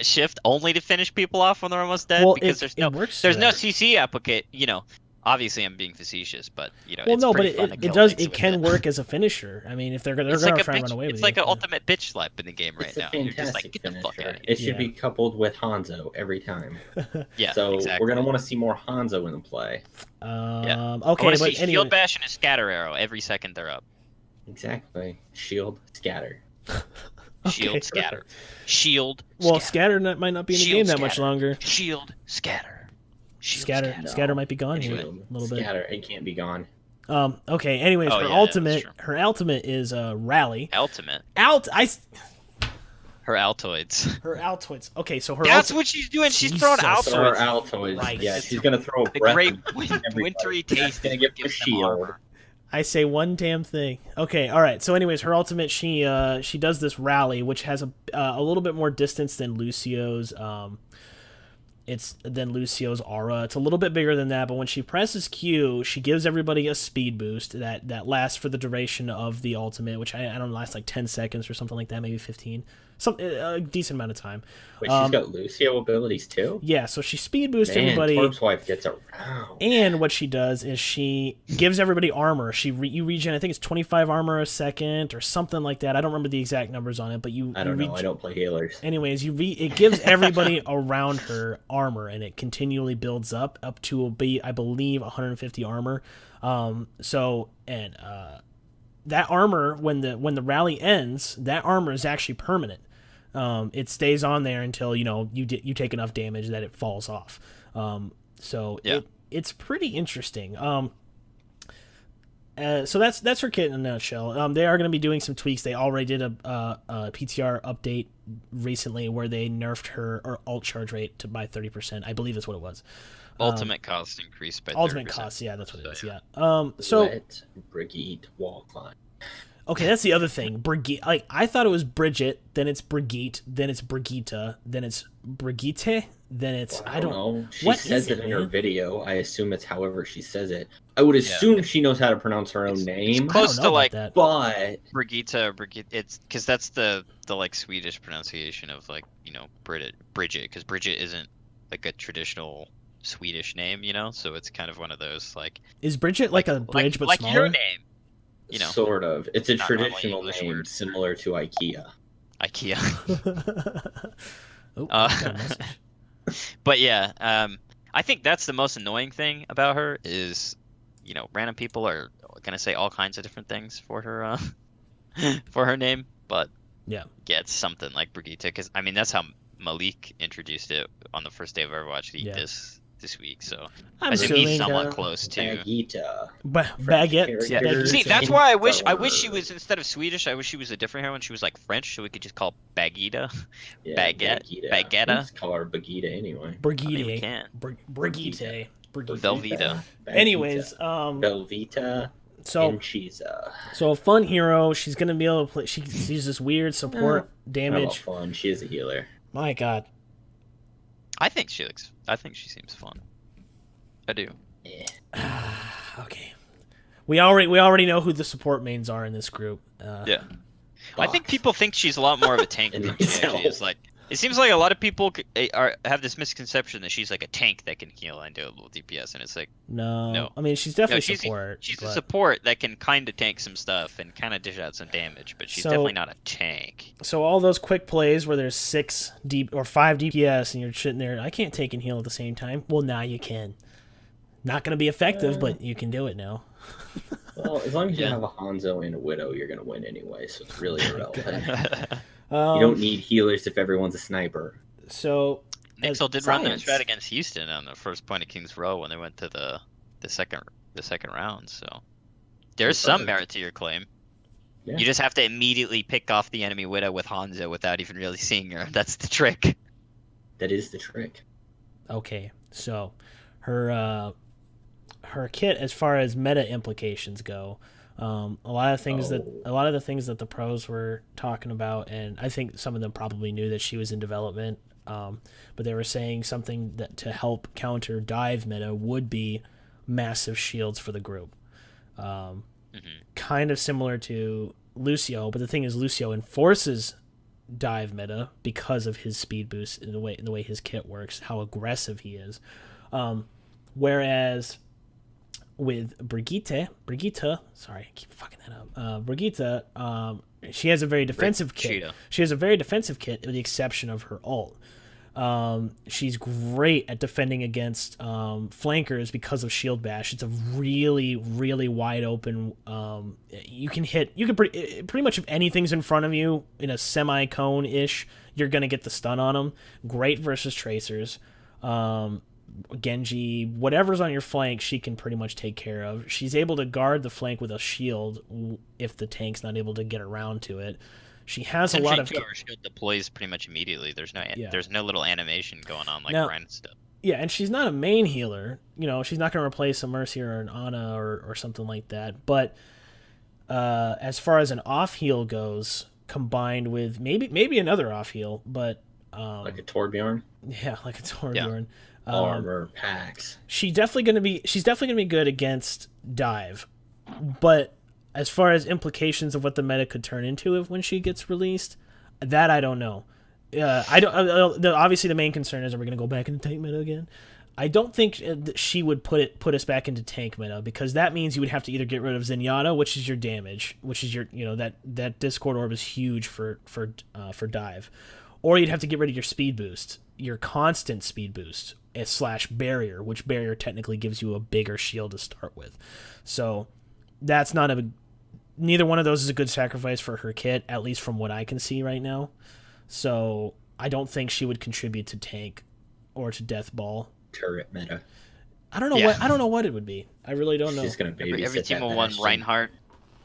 shift only to finish people off when they're almost dead. Well, because there's no CC applicate. You know, obviously I'm being facetious, but you know, it can work as a finisher. I mean, if they're gonna try and run away with it, it's like an ultimate bitch slap in the game right now. You're just like, get the fuck out of here. It should be coupled with Hanzo every time. Yeah, so exactly. We're gonna want to see more Hanzo in the play. Okay, but anyway. Shield bash and a scatter arrow every second they're up. Exactly. Shield, scatter. Shield, scatter. Shield. Well, scatter might not be in the game that much longer. Shield, scatter. Scatter might be gone here a little bit. Scatter, it can't be gone. Okay. Anyways, her ultimate is rally. Ultimate. Her Altoids. Her Altoids. Okay, so her. That's what she's doing. She's throwing Altoids. So her Altoids. Right. Yeah, she's gonna throw a the breath. Great wintry taste. Gonna give her shield. I say one damn thing. Okay, all right. So, anyways, her ultimate, she does this rally, which has a little bit more distance than Lucio's. It's Lucio's aura. It's a little bit bigger than that, but when she presses Q, she gives everybody a speed boost that lasts for the duration of the ultimate, which I don't know, lasts like 10 seconds or something like that, maybe 15. A decent amount of time. Wait, she's got Lucio abilities too? Yeah, so she speed boosts everybody. Torb's wife gets around. And what she does is she gives everybody armor. You regen, I think it's 25 armor a second or something like that. I don't remember the exact numbers on it, but I don't know. I don't play healers. Anyways, it gives everybody around her armor, and it continually builds up to I believe 150 armor. That armor, when the rally ends, that armor is actually permanent. It stays on there until you take enough damage that it falls off. It's pretty interesting. So that's her kit in a nutshell. They are going to be doing some tweaks. They already did a PTR update recently where they nerfed her ult charge rate by 30%. I believe that's what it was. Ultimate cost increased by 30%. Ultimate cost, yeah, that's what it is. Yeah. Let Brigitte walk on. Okay, that's the other thing. Brigitte, like I thought it was Bridget, then it's Brigitte, then it's Brigitte, then it's Brigitte, then it's I don't know. She what says is it it, in her man? video. I assume it's however she says it. I would assume she knows how to pronounce her own name. I Close don't to know like about that. But Brigitte or Brigitte. It's because that's the like Swedish pronunciation of like Bridget, because Bridget isn't like a traditional Swedish name, so it's kind of one of those like Is Bridget like a bridge but like smaller? your name, sort of. It's a Not normally traditional English name word. similar to IKEA. IKEA. Oh, Uh, got a message. But yeah, I think that's the most annoying thing about her is, random people are gonna say all kinds of different things for her, for her name. But Yeah. it's something like Brigitte, because I mean that's how Malik introduced it on the first day of Overwatch League Yeah. this week. So I'm I think he's assuming somewhat close to. Baguette. baguette. Yeah. characters. See, Baguette. that's why I wish Info. she was, instead of Swedish, I wish she was a different heroine. She was like French, so we could just call Baguette. Yeah, Baguette. Baguette. Let's call her Baguette anyway. Brigitte. I mean, we can. Brigitte. Brigitte. Velveeta. Anyways, Velveeta so and Cheesa. so a fun hero. She's gonna be able to play. She's this weird support damage. Fun. She is a healer. My God. I think she seems fun. I do. Yeah. Okay. We already know who the support mains are in this group. Yeah. I think people think she's a lot more of a tank And than she actually is. Like, it seems like a lot of people have this misconception that she's like a tank that can heal and do a little DPS, and it's like, No. I mean, she's definitely she's support. she's but- a support that can kind of tank some stuff and kind of dish out some damage, but she's So- definitely not a tank. So all those quick plays where there's 6 deep or 5 DPS and you're sitting there, I can't take and heal at the same time. Well, now you can. Not going to be effective, but you can do it now. Well, as long as you Yeah. have a Hanzo and a Widow, you're going to win anyway, so it's really irrelevant. You Um, don't need healers if everyone's a sniper. So Nixel did run that science. strat against Houston on the first point of King's Row when they went to the second round. So there's some Perfect. merit to your claim. Yeah. You just have to immediately pick off the enemy Widow with Hanzo without even really seeing her. That's the trick. That is the trick. okay, so her kit, as far as meta implications go, a lot of the things that the pros were talking about, and I think some of them probably knew that she was in development, but they were saying something that to help counter dive meta would be massive shields for the group. Kind of similar to Lucio, but the thing is Lucio enforces dive meta because of his speed boost in the way his kit works, how aggressive he is. Whereas with Brigitte, sorry, I keep fucking that up. Brigitte, she has a very defensive kit. Cheetah. She has a very defensive kit, with the exception of her ult. She's great at defending against flankers because of shield bash. It's a really, really wide open. You can pretty much if anything's in front of you in a semi cone ish, you're gonna get the stun on them. Great versus tracers. Genji, whatever's on your flank, she can pretty much take care of. She's able to guard the flank with a shield if the tank's not able to get around to it. She has a lot of Her shield deploys pretty much immediately. There's no little animation going on like Now- Ryan stuff. yeah, and she's not a main healer. She's not going to replace a Mercy or an Ana or something like that. But as far as an off heal goes, combined with maybe another off heal, but Like a Torbjorn. yeah, like a Torbjorn. Armor packs. She's definitely gonna be good against dive, but as far as implications of what the meta could turn into when she gets released, that I don't know. I don't. Obviously, the main concern is, are we gonna go back into tank meta again? I don't think she would put us back into tank meta, because that means you would have to either get rid of Zenyatta, which is your damage, which is your that Discord orb is huge for dive, or you'd have to get rid of your speed boost, your constant speed boost / barrier, which barrier technically gives you a bigger shield to start with. So that's neither one of those is a good sacrifice for her kit, at least from what I can see right now. So I don't think she would contribute to tank or to death ball. Turret meta. I don't know what it would be. I really don't know. She's gonna babysit Every team that will want Bastion. Reinhardt,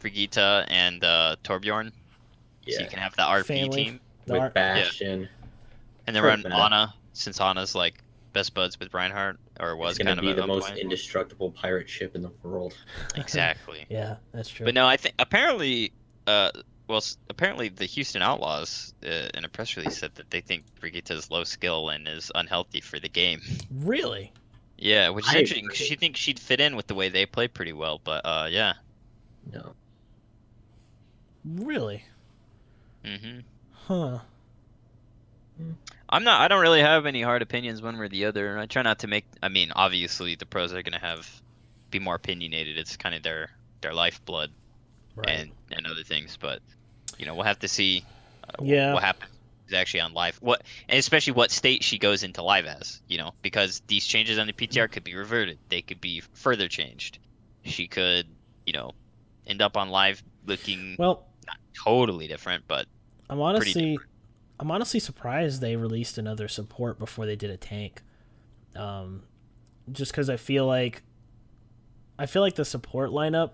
Brigitte, and Torbjorn. Yeah. So you can have the RP Family. team. With Bastion. And then Turret run meta. Ana, since Ana's like best buds with Reinhardt, or was It's gonna kind be of the at most one point. indestructible pirate ship in the world. Exactly. Yeah, that's true. But no, I think apparently well, apparently the Houston Outlaws in a press release said that they think Brigitte is low skill and is unhealthy for the game. Really? Yeah, which is I interesting because agree. you think she'd fit in with the way they play pretty well, but yeah. No. Really? Hmm. Huh. I don't really have any hard opinions one way or the other. I try not to make. I mean, obviously the pros are gonna be more opinionated. It's kind of their lifeblood Right. and other things. But we'll have to see Yeah. what happens actually on live. And especially what state she goes into live as. Because these changes on the PTR could be reverted. They could be further changed. She could end up on live looking Well, not totally different, but I'm pretty honestly different. I'm honestly surprised they released another support before they did a tank. Just because I feel like the support lineup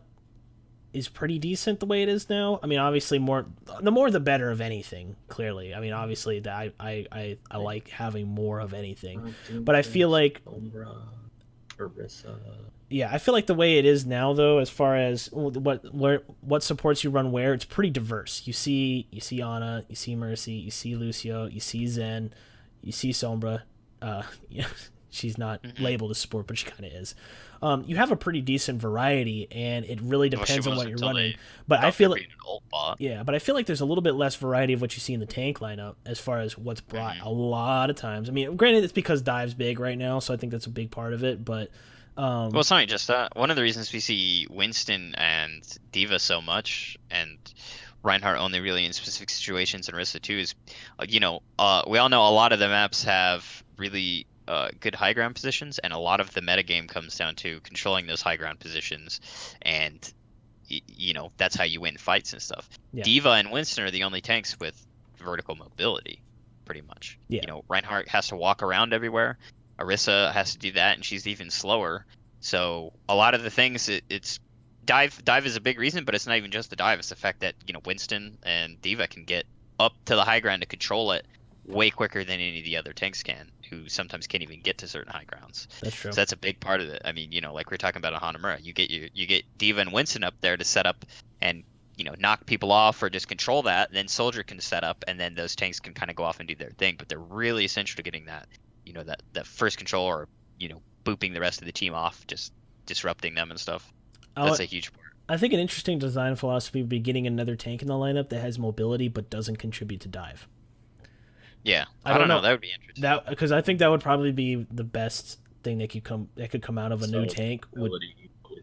is pretty decent the way it is now. I mean, obviously the more the better of anything. Clearly, I mean, obviously that I like having more of anything, but I feel like Arissa. yeah, I feel like the way it is now though, as far as what supports you run where, it's pretty diverse. You see Ana, you see Mercy, you see Lucio, you see Zen, you see Sombra. Yeah, she's not labeled as support, but she kind of is. You have a pretty decent variety, and it really depends on what you're running. But I feel like but I feel like there's a little bit less variety of what you see in the tank lineup as far as what's brought a lot of times. I mean, granted, it's because Dive's big right now, so I think that's a big part of it. But well, it's not just that. One of the reasons we see Winston and Diva so much, and Reinhardt only really in specific situations, and Rissa too, is, we all know a lot of the maps have really good high ground positions, and a lot of the metagame comes down to controlling those high ground positions, and that's how you win fights and stuff. Yeah. Diva and Winston are the only tanks with vertical mobility, pretty much. Yeah. Reinhardt has to walk around everywhere. Arissa has to do that, and she's even slower. So a lot of the things, it's dive is a big reason, but it's not even just the dive. It's the fact that Winston and Diva can get up to the high ground to control it way quicker than any of the other tanks can, who sometimes can't even get to certain high grounds. That's true. So that's a big part of it. I mean, like we are talking about on Hanamura, you get Diva and Winston up there to set up and knock people off or just control that. Then Soldier can set up, and then those tanks can kind of go off and do their thing. But they're really essential to getting that that first control, or booping the rest of the team off, just disrupting them and stuff. That's a huge part. I think an interesting design philosophy would be getting another tank in the lineup that has mobility but doesn't contribute to dive. Yeah, I don't know. That would be interesting. Because I think that would probably be the best thing that could come out of a new tank with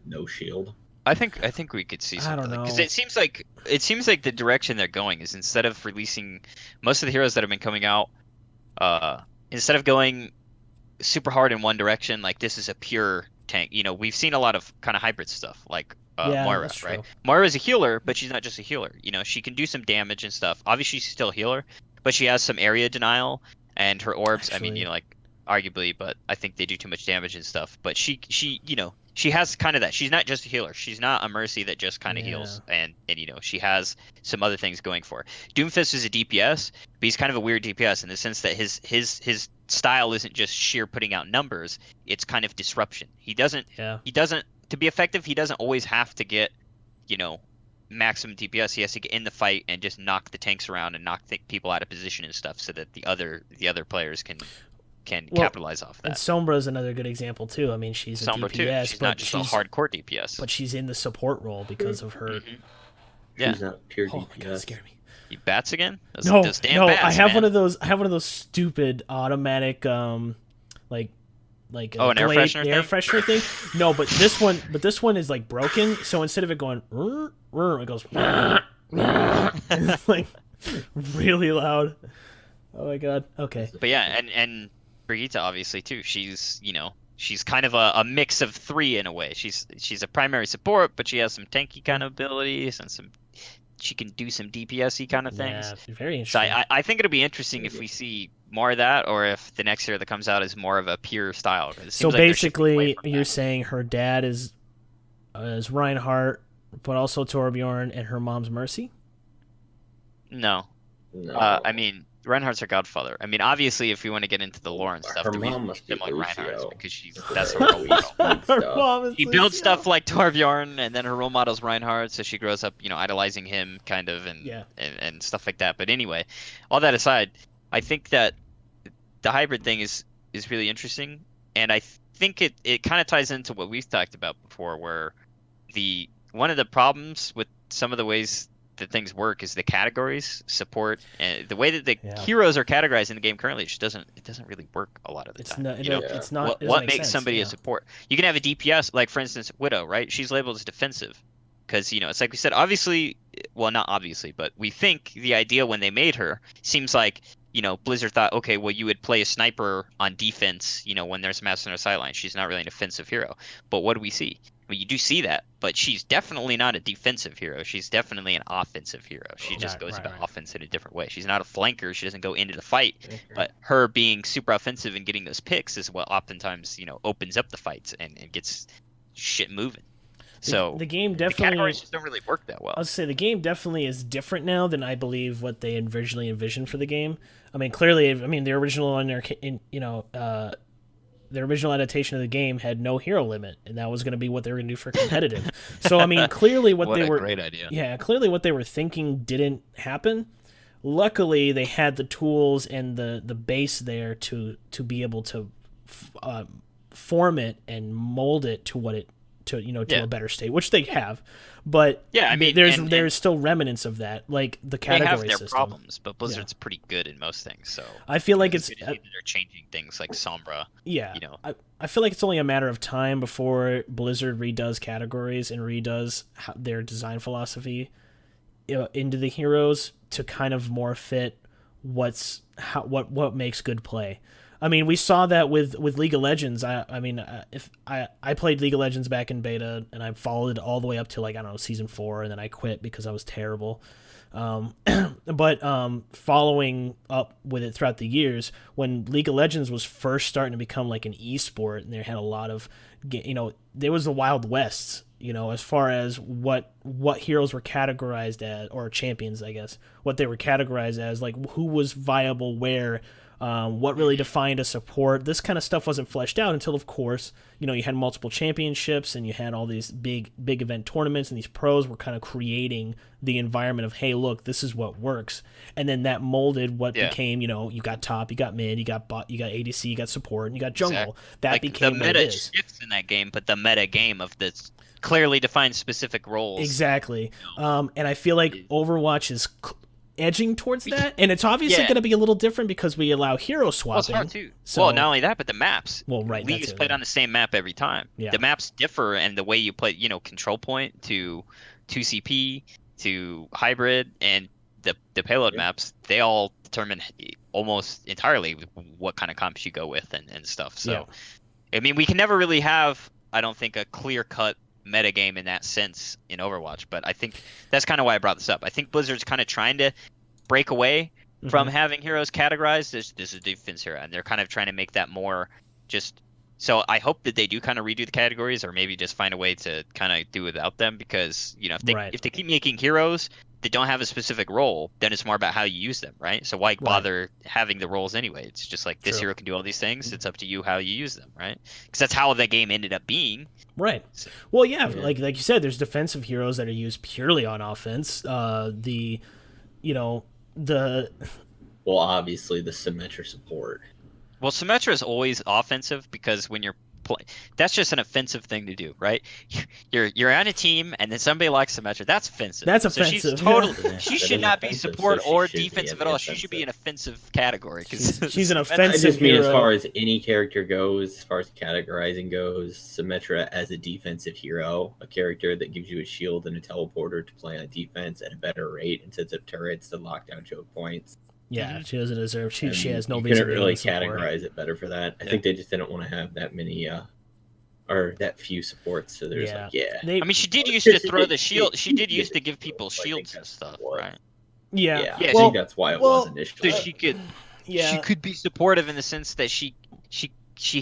no shield. I think we could see something. I don't know, because it seems like the direction they're going is, instead of releasing most of the heroes that have been coming out, instead of going super hard in one direction, like this is a pure tank. We've seen a lot of kind of hybrid stuff, like Moira, right? Moira's a healer, but she's not just a healer. She can do some damage and stuff. Obviously, she's still a healer, but she has some area denial, and her orbs. Actually, I mean, arguably, but I think they do too much damage and stuff. But she has kind of that. She's not just a healer. She's not a Mercy that just kind of heals, and she has some other things going for her. Doomfist is a DPS, but he's kind of a weird DPS in the sense that his style isn't just sheer putting out numbers. It's kind of disruption. He doesn't to be effective. He doesn't always have to get maximum DPS. He has to get in the fight and just knock the tanks around and knock people out of position and stuff, so that the other players can capitalize off that. And Sombra is another good example too. I mean, she's a DPS, too. She's not just a hardcore DPS, but she's in the support role because of her. She's not pure DPS. Oh, God, scare me. You bats again? Those bats, I have man. one of those. I have one of those stupid automatic like an air freshener thing. No, but this one is like broken. So instead of it going, it goes. It's like really loud. Oh my god. Okay. But yeah, and Brigitte obviously too. She's she's kind of a mix of three in a way. She's a primary support, but she has some tanky kind of abilities and she can do some DPS-y kind of things. Yeah, very interesting. So I think it'll be interesting if we see more of that, or if the next year that comes out is more of a pure style. So basically, you're saying her dad is Reinhardt, but also Torbjorn, and her mom's Mercy? No. I mean, Reinhardt's her godfather. I mean, obviously, if we want to get into the lore and stuff, Her the reason mom must she's be similar to Reinhardt's Lucio. because that's her role model. Her mom is She builds Lucio. stuff like Torbjorn, and then her role model's Reinhardt, so she grows up, idolizing him, kind of, and stuff like that. But anyway, all that aside, I think that the hybrid thing is really interesting, and I think it kind of ties into what we've talked about before, where one of the problems with some of the ways that things work is the categories support, and the way that the heroes are categorized in the game currently just doesn't really work a lot of the time. It's not. What makes somebody a support? You can have a DPS, like for instance Widow, right? She's labeled as defensive because it's like we said, obviously, well, not obviously, but we think the idea when they made her seems like Blizzard thought, okay, well, you would play a sniper on defense, when there's maps on her sideline. She's not really an offensive hero. But what do we see? Well, you do see that, but she's definitely not a defensive hero. She's definitely an offensive hero. She just goes about offense in a different way. She's not a flanker. She doesn't go into the fight. But her being super offensive and getting those picks is what oftentimes, opens up the fights and gets shit moving. So the game definitely, the categories just don't really work that well. I'll say the game definitely is different now than I believe what they originally envisioned for the game. I mean, clearly, the original the original adaptation of the game had no hero limit, and that was going to be what they were going to do for competitive. So I mean, clearly what they were great idea. Yeah, clearly what they were thinking didn't happen. Luckily, they had the tools and the base there to be able to form it and mold it to what it to a better state, which they have. But there's still remnants of that, like the category they have their system. Problems, but Blizzard's pretty good in most things. So I feel like they're changing things like Sombra. Yeah, I feel like it's only a matter of time before Blizzard redoes categories and redoes their design philosophy into the heroes to kind of more fit what makes good play. I mean, we saw that with League of Legends. If I played League of Legends back in beta, and I followed it all the way up to season 4, and then I quit because I was terrible. But following up with it throughout the years, when League of Legends was first starting to become like an esport, and they had a lot of, there was the Wild West, as far as what heroes were categorized as, or champions, I guess, what they were categorized as, like who was viable where. What really defined a support. This kind of stuff wasn't fleshed out until, of course, you had multiple championships and you had all these big event tournaments, and these pros were kind of creating the environment of, hey, look, this is what works. And then that molded what became, you got top, you got mid, you got bot, you got ADC, you got support, and you got jungle. Exactly. That became the meta shifts in that game, but the meta game of this clearly defines specific roles. Exactly. And I feel like Overwatch is edging towards that, and it's obviously going to be a little different because we allow hero swapping. Well, it's hard too. So, not only that, but the maps. Right. League is played on the same map every time. Yeah. The maps differ, and the way you play, control point to 2CP to hybrid and the payload maps, they all determine almost entirely what kind of comps you go with and stuff. So, I mean, we can never really have, I don't think, a clear-cut metagame in that sense in Overwatch, but I think that's kind of why I brought this up. I think Blizzard's kind of trying to break away from having heroes categorized. This is a defense hero, and they're kind of trying to make that more just. So I hope that they do kind of redo the categories, or maybe just find a way to kind of do without them, because if they keep making heroes that don't have a specific role, then it's more about how you use them, right? So why bother having the roles anyway? It's just like this hero can do all these things. It's up to you how you use them, right? Because that's how the game ended up being. Right. So, well, like you said, there's defensive heroes that are used purely on offense. Well, obviously the Symmetra support. Well, Symmetra is always offensive because when you're that's just an offensive thing to do, right? You're on a team and then somebody likes Symmetra. That's offensive. That's offensive. So she's totally. She should not be support or defensive at all. She should be an offensive category. She's an offensive. I just mean as far as any character goes, as far as categorizing goes, Symmetra as a defensive hero, a character that gives you a shield and a teleporter to play on defense at a better rate and sets up turrets to lock down choke points. Yeah, she doesn't deserve. She has no reason. You couldn't really categorize it better for that. I think they just didn't want to have that many, or that few supports. So there's I mean, she did used to throw the shield. She did used to give people shields and stuff, right? Yeah. I think that's why it was initially. So she could be supportive in the sense that she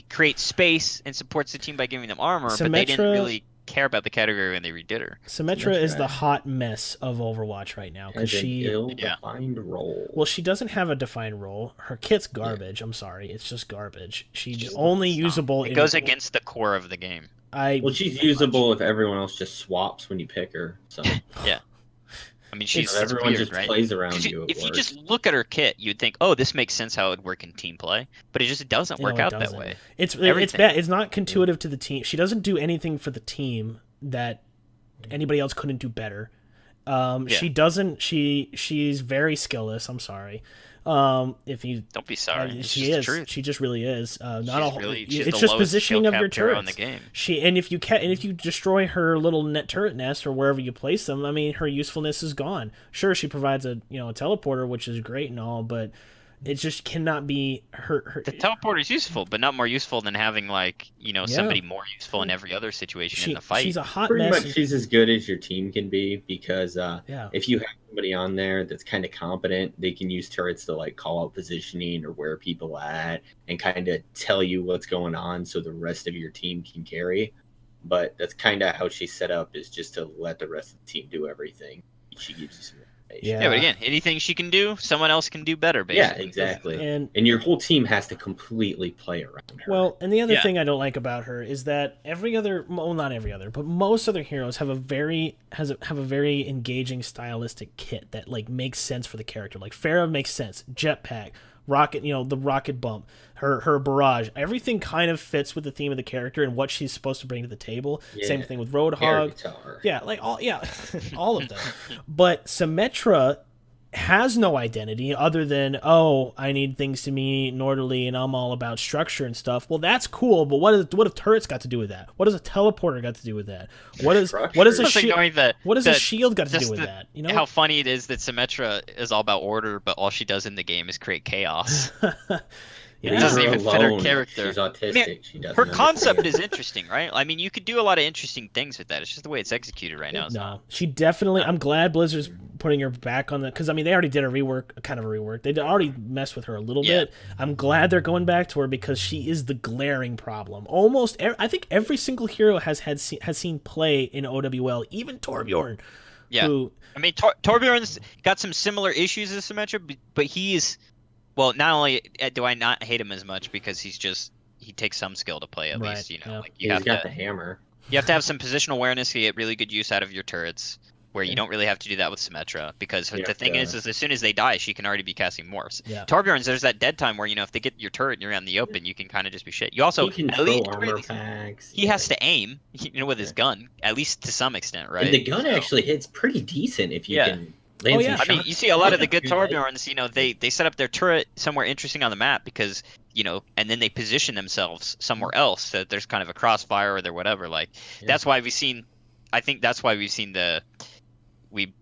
creates space and supports the team by giving them armor, but they didn't really care about the category when they redid her. Symmetra is the hot mess of Overwatch right now because she ill-defined role. Well, she doesn't have a defined role. Her kit's garbage. I'm sorry, it's just garbage. She's only usable. It goes against the core of the game. Well, she's usable if everyone else just swaps when you pick her. So yeah. I mean, everyone weird, just right? plays around you. If you just look at her kit, you'd think, "Oh, this makes sense how it would work in team play," but it just doesn't work out that way. It's bad. It's not intuitive to the team. She doesn't do anything for the team that anybody else couldn't do better. She doesn't. She's very skillless. I'm sorry. If you don't be sorry, she is. Truth. She just really is. It's just positioning of your turrets. In the game. If you destroy her little net turret nest or wherever you place them, I mean, her usefulness is gone. Sure, she provides a teleporter, which is great and all, but it just cannot be her. The teleporter is useful, but not more useful than having somebody more useful in every other situation in the fight. She's a hot Pretty mess. much, she's as good as your team can be because if you have somebody on there that's kind of competent, they can use turrets to like call out positioning or where people at and kind of tell you what's going on, so the rest of your team can carry. But that's kind of how she's set up, is just to let the rest of the team do everything. She gives you some. Yeah, but again, anything she can do, someone else can do better, basically. Yeah, exactly. And your whole team has to completely play around her. Well, and the other thing I don't like about her is that not every other, but most other heroes have a very engaging stylistic kit that like makes sense for the character. Like Pharah makes sense, jetpack, rocket, the rocket bump, her barrage, everything kind of fits with the theme of the character and what she's supposed to bring to the table. Same thing with Roadhog. All of them. But Symmetra has no identity other than, I need things to be orderly and I'm all about structure and stuff. Well, that's cool, but what have turrets got to do with that? What does a teleporter got to do with that? What does a shield got to do with that? How funny it is that Symmetra is all about order, but all she does in the game is create chaos. It doesn't even fit her character. She's autistic. She doesn't her concept is interesting, right? I mean, you could do a lot of interesting things with that. It's just the way it's executed right now. No, she definitely. I'm glad Blizzard's putting her back on the, because I mean they already did a rework. They already messed with her a little bit. I'm glad they're going back to her because she is the glaring problem. I think every single hero has seen play in OWL, even Torbjorn. Yeah, I mean Torbjorn's got some similar issues as Symmetra, but he's. Well, not only do I not hate him as much because he takes some skill to play at least, like he's got the hammer. You have to have some positional awareness to get really good use out of your turrets, where you don't really have to do that with Symmetra because the thing is as soon as they die, she can already be casting morphs. Yeah. Torbjorn's, there's that dead time where if they get your turret and you're out in the open, you can kind of just be shit. You also he can throw armor packs. He has to aim, with his gun, at least to some extent, right? And the gun actually hits pretty decent if you can. I mean, you see a lot of the good Torbjorns, they set up their turret somewhere interesting on the map because, and then they position themselves somewhere else so that there's kind of a crossfire or whatever. That's why we've seen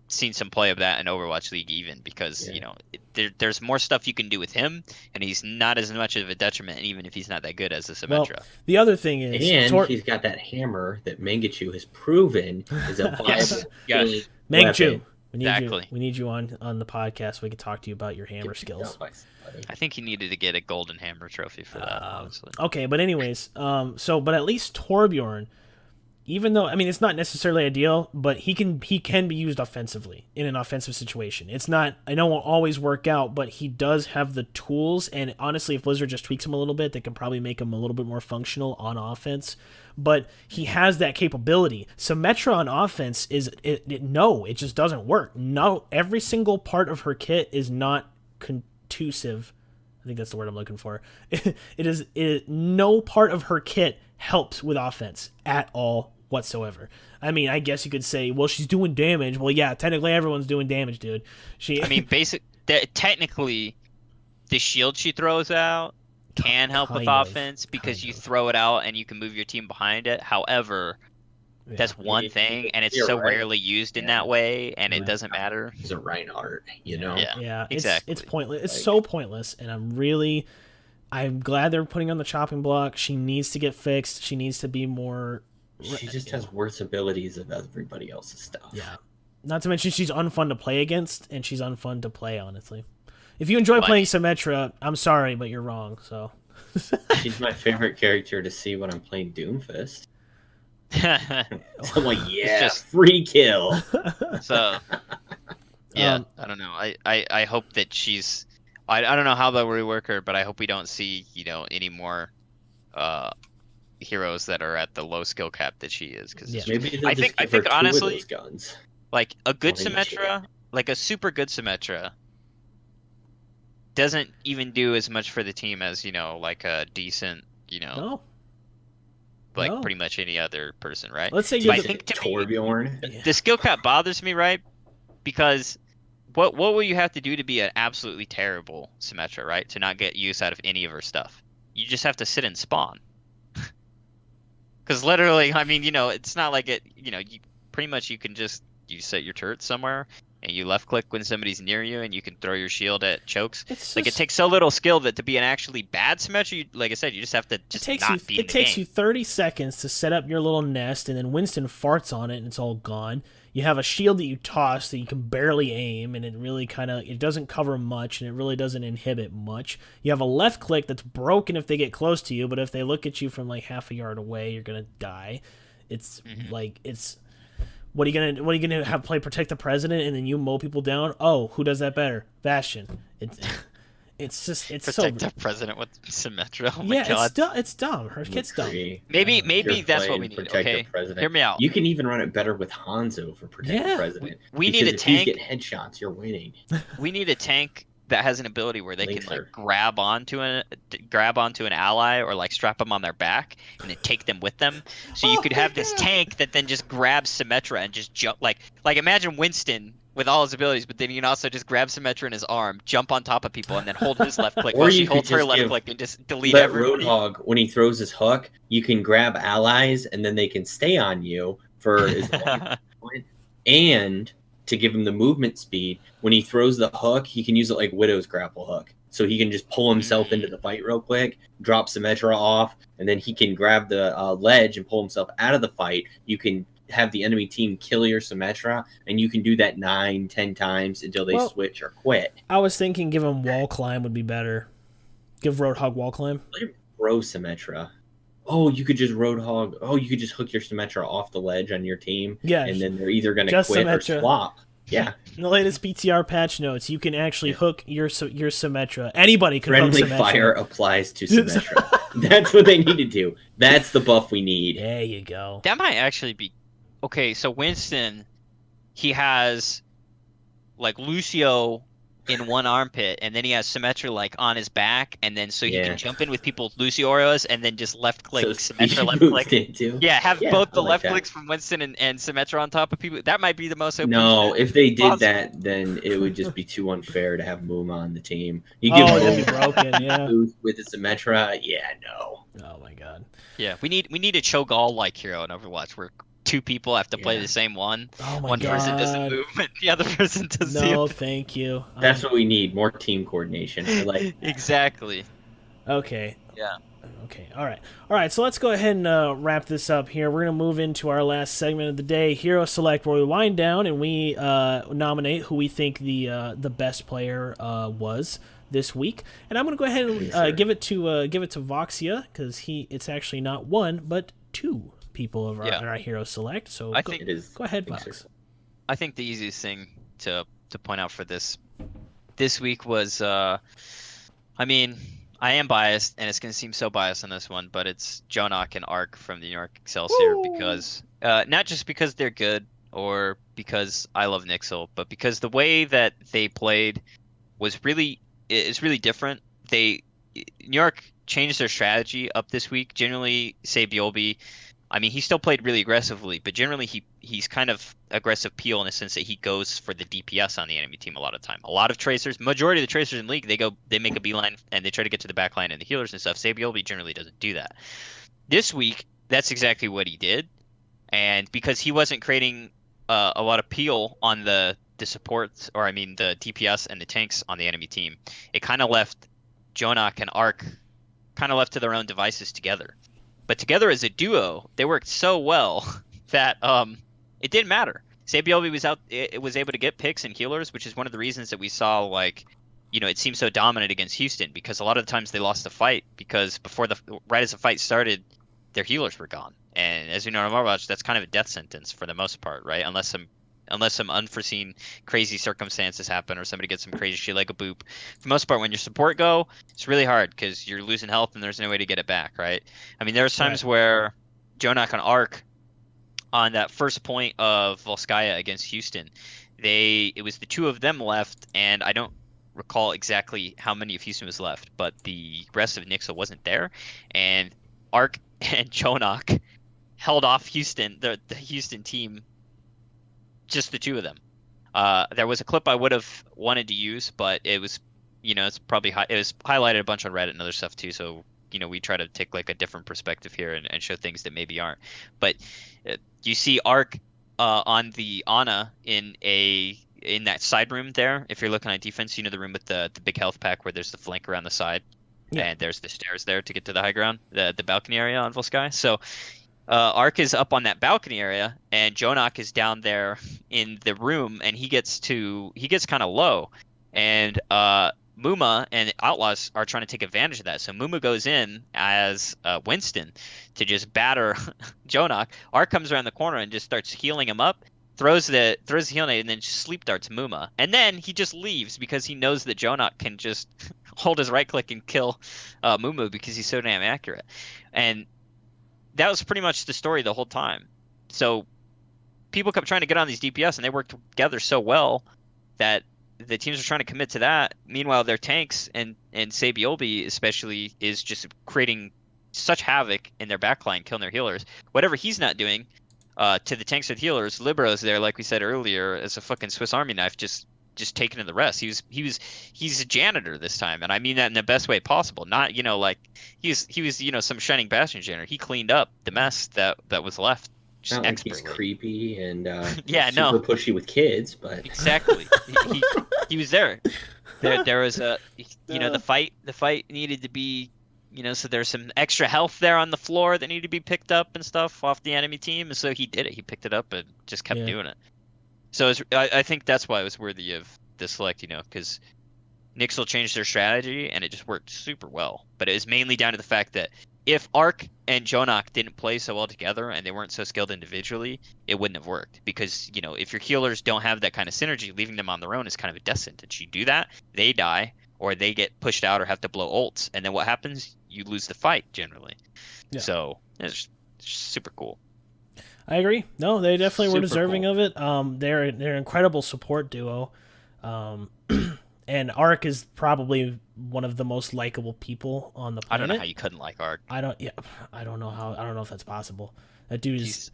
some play of that in Overwatch League even because, there's more stuff you can do with him and he's not as much of a detriment even if he's not that good as a Symmetra. Well, the other thing is... And he's got that hammer that Mangachu has proven is a viable yes. Mangachu. We need you on the podcast so we can talk to you about your hammer skills. I think he needed to get a golden hammer trophy for that, honestly. Okay, but anyways, but at least Torbjorn, even though it's not necessarily ideal, but he can be used offensively in an offensive situation. It's not, I know it won't always work out, but he does have the tools, and honestly, if Blizzard just tweaks him a little bit, they can probably make him a little bit more functional on offense. But he has that capability. Symmetra on offense it just doesn't work. No, every single part of her kit is not conducive. I think that's the word I'm looking for. No part of her kit helps with offense at all whatsoever. I mean, I guess you could say, well, she's doing damage. Well, yeah, technically everyone's doing damage, dude. Technically, the shield she throws out can help with offense because you throw it out and you can move your team behind it. However, that's one thing, and it's so rarely used in that way, and it doesn't matter. He's a Reinhardt, Yeah, exactly. It's pointless. It's so pointless, and I'm glad they're putting on the chopping block. She needs to get fixed. She needs to be more... She just has worse abilities of everybody else's stuff. Yeah. Not to mention she's unfun to play against, and she's unfun to play, honestly. If you enjoy playing Symmetra, I'm sorry, but you're wrong, so... She's my favorite character to see when I'm playing Doomfist. So I'm like, yeah, just- free kill. So yeah, Um, I don't know. I hope that she's. I don't know how they'll rework her, but I hope we don't see any more heroes that are at the low skill cap that she is, because Yeah. Maybe they'll I just think give her two honestly, of those guns. like a good Or each. Symmetra, like a super good Symmetra, doesn't even do as much for the team as like a decent no. like No. pretty much any other person, right? Let's say But you're I the, think to me, Torbjorn. the skill cap bothers me, right? Because what will you have to do to be an absolutely terrible Symmetra, right? To not get use out of any of her stuff. You just have to sit and spawn. Because literally, I mean, it's not like you pretty much you can just set your turret somewhere and you left click when somebody's near you and you can throw your shield at chokes. it's Like it just- takes so little skill that to be an actually bad Symmetra, like I said, you just have to just not be in it the takes game. you 30 seconds to set up your little nest, and then Winston farts on it and it's all gone. You have a shield that you toss that you can barely aim, and it really it doesn't cover much, and it really doesn't inhibit much. You have a left click that's broken if they get close to you, but if they look at you from like half a yard away, you're gonna die. It's like what are you gonna have play protect the president and then you mow people down? Oh, who does that better? Bastion. It's Protect so the president with Symmetra. Oh my yeah, god. it's dumb. Her kid's dumb. Maybe You're that's what playing we need. Protect the Okay, President. hear me out. You can even run it better with Hanzo for Protect Yeah. the President. We need because a if tank. he's getting headshots, you're winning. We need a tank that has an ability where they can Linkser. like grab onto an ally or like strap them on their back and then take them with them. So you Oh could my have this God. tank that then just grabs Symmetra and just jump like imagine Winston with all his abilities, but then you can also just grab Symmetra in his arm, jump on top of people, and then hold his left click Or while you she could holds her just left give- click and just delete Let everybody. Roadhog, when he throws his hook, you can grab allies and then they can stay on you for as long as you want. And to give him the movement speed, when he throws the hook, he can use it like Widow's grapple hook. So he can just pull himself into the fight real quick, drop Symmetra off, and then he can grab the ledge and pull himself out of the fight. You can have the enemy team kill your Symmetra, and you can do that 9-10 times until they Well- switch or quit. I was thinking give him wall climb would be better. Give Roadhog wall climb. Bro Symmetra. Oh, you could just Roadhog. Oh, you could just hook your Symmetra off the ledge on your team, Yeah. and then they're either going to Just quit Symmetra. or swap. Yeah, In the latest PTR patch notes, you can actually hook your Symmetra. Anybody can friendly hook Symmetra. fire applies to Symmetra. That's what they need to do. That's the buff we need. There you go. That might actually be okay. So Winston, he has like Lucio in one armpit, and then he has Symmetra like on his back, and then so he Yeah. can jump in with people with Lucio auras, and then just left click So Symmetra speed left moved click. into. Yeah, have Yeah, both I the like left that. clicks from Winston and Symmetra on top of people. That might be the most open. No, shit. if they did Possible. that, then it would just be too unfair to have Mumma on the team. You give Oh, it'd be Mumma broken, yeah. boost with the Symmetra, yeah, no. Oh my god. Yeah, we need a Cho'Gall like hero in Overwatch where two people have to play Yeah. the same one. Oh my One god. person doesn't move, and the other person does the No, other. thank you. That's what we need, more team coordination. I like Exactly. Okay. Yeah. Okay. All right. So let's go ahead and wrap this up here. We're gonna move into our last segment of the day, Hero Select, where we wind down and we nominate who we think the best player was this week. And I'm gonna go ahead and Yes, sir. give it to Voxia because it's actually not one but two people of Yeah. our Hero Select. So I go, think- it is. go ahead, Thanks, Vox. sir. I think the easiest thing to point out for this week was I mean, I am biased and it's gonna seem so biased on this one, but it's Jonak and Ark from the New York Excelsior Woo! because not just because they're good or because I love Nixel, but because the way that they played is really different. New York changed their strategy up this week. Generally, say Biolby, I mean, he still played really aggressively, but generally he's kind of aggressive peel in the sense that he goes for the DPS on the enemy team a lot of time. A lot of tracers, majority of the tracers in the league, they make a beeline and they try to get to the back line and the healers and stuff. Sabiolby generally doesn't do that. This week, that's exactly what he did, and because he wasn't creating a lot of peel on the supports, or I mean the DPS and the tanks on the enemy team, it kind of left Jonak and Ark kind of left to their own devices together. But together as a duo, they worked so well that it didn't matter. Sabiolby was able to get picks and healers, which is one of the reasons that we saw it seemed so dominant against Houston, because a lot of the times they lost the fight because right as the fight started, their healers were gone. And as you know in Overwatch, that's kind of a death sentence for the most part, right? Unless some unforeseen crazy circumstances happen or somebody gets some crazy shit like a boop. For the most part, when your support go, it's really hard because you're losing health and there's no way to get it back, right? I mean, there's times where Jonak and Arc on that first point of Volskaya against Houston, it was the two of them left, and I don't recall exactly how many of Houston was left, but the rest of Nixel wasn't there, and Arc and Jonak held off Houston, the Houston team, just the two of them. There was a clip I would have wanted to use, but it was, it's probably it was highlighted a bunch on Reddit and other stuff too. So we try to take like a different perspective here and show things that maybe aren't. But you see Arc on the Ana in that side room there. If you're looking on defense, the room with the big health pack where there's the flank around the side, and there's the stairs there to get to the high ground, the balcony area on Volsky. So Arc is up on that balcony area, and Jonak is down there in the room, and he gets kind of low, and Mumma and Outlaws are trying to take advantage of that. So Mumma goes in as Winston to just batter Jonak. Arc comes around the corner and just starts healing him up, throws the heal nade, and then just sleep darts Mumma. And then he just leaves because he knows that Jonak can just hold his right click and kill Mumma because he's so damn accurate. And that was pretty much the story the whole time. So people kept trying to get on these DPS, and they worked together so well that the teams are trying to commit to that. Meanwhile, their tanks and Sabiolbi especially is just creating such havoc in their backline, killing their healers. Whatever he's not doing to the tanks and healers, Libero's there, like we said earlier, as a fucking Swiss Army knife, just taking in the rest. He's a janitor this time, and I mean that in the best way possible. Not like he was some shining bastion janitor. He cleaned up the mess that was left. Not like he's creepy and super pushy with kids, but exactly. he was there. There was the fight needed to be, so there's some extra health there on the floor that needed to be picked up and stuff off the enemy team, and so he did it. He picked it up and just kept doing it. So I think that's why it was worthy of the select, because Nixel changed their strategy and it just worked super well. But it was mainly down to the fact that if Arc and Jonak didn't play so well together and they weren't so skilled individually, it wouldn't have worked. Because, if your healers don't have that kind of synergy, leaving them on their own is kind of a death sentence. You do that, they die, or they get pushed out or have to blow ults. And then what happens? You lose the fight, generally. Yeah. So it's super cool. I agree. No, they definitely were deserving of it. They're an incredible support duo. And Arc is probably one of the most likable people on the planet. I don't know how you couldn't like Arc. I don't know if that's possible. That dude is...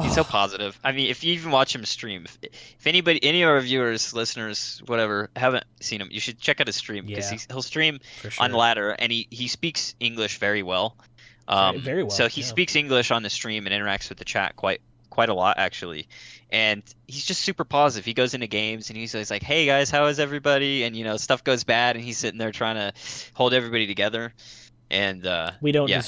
He's so positive. I mean, if you even watch him stream, if any of our viewers, listeners, whatever, haven't seen him, you should check out his stream, because he'll stream on Ladder, and he speaks English very well. Very well. So he speaks English on the stream and interacts with the chat quite a lot, actually. And he's just super positive. He goes into games and he's always like, "Hey guys, how is everybody?" And stuff goes bad, and he's sitting there trying to hold everybody together. And we don't. Yeah,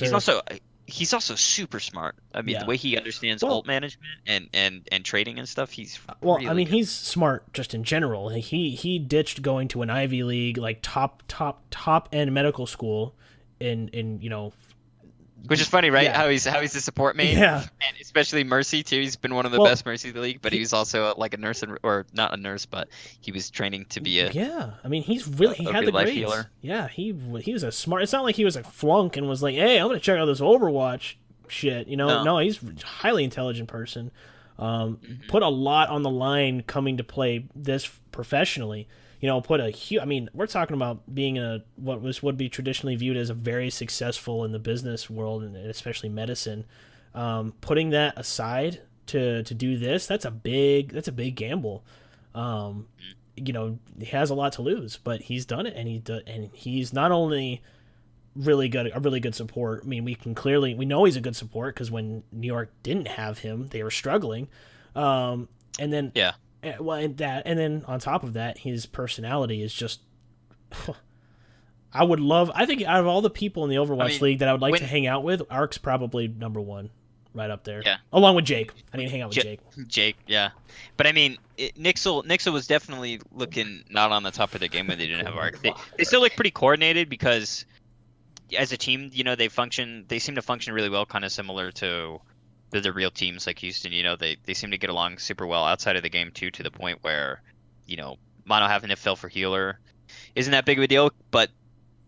he's also super smart. I mean, the way he understands ult management and trading and stuff, he's really I mean, good. He's smart just in general. He ditched going to an Ivy League, like top end medical school in Which is funny, right? Yeah. How he's a support main, and especially Mercy too. He's been one of the best Mercy in the league, but he was also like a nurse, or not a nurse, but he was training to be a I mean, he had the grades. Healer. Yeah, he was a smart. It's not like he was a flunk and was like, "Hey, I'm gonna check out this Overwatch shit." No, he's a highly intelligent person. Put a lot on the line coming to play this professionally. I mean, we're talking about being what would be traditionally viewed as a very successful in the business world, and especially medicine. Putting that aside to do this, that's a big gamble. He has a lot to lose, but he's done it, and he's not only a really good support. I mean, we know he's a good support, because when New York didn't have him, they were struggling. And then and then on top of that, his personality is just I think out of all the people in the Overwatch League that I would like to hang out with, Arc's probably number one, right up there. Yeah. Along with Jake. I need to hang out with Jake. Jake, yeah. But I mean, Nixel was definitely looking not on the top of their game when they didn't have Arc. They still look pretty coordinated, because as a team, they seem to function really well, kind of similar to the real teams like Houston. They seem to get along super well outside of the game too, to the point where, Mono having to fill for healer isn't that big of a deal.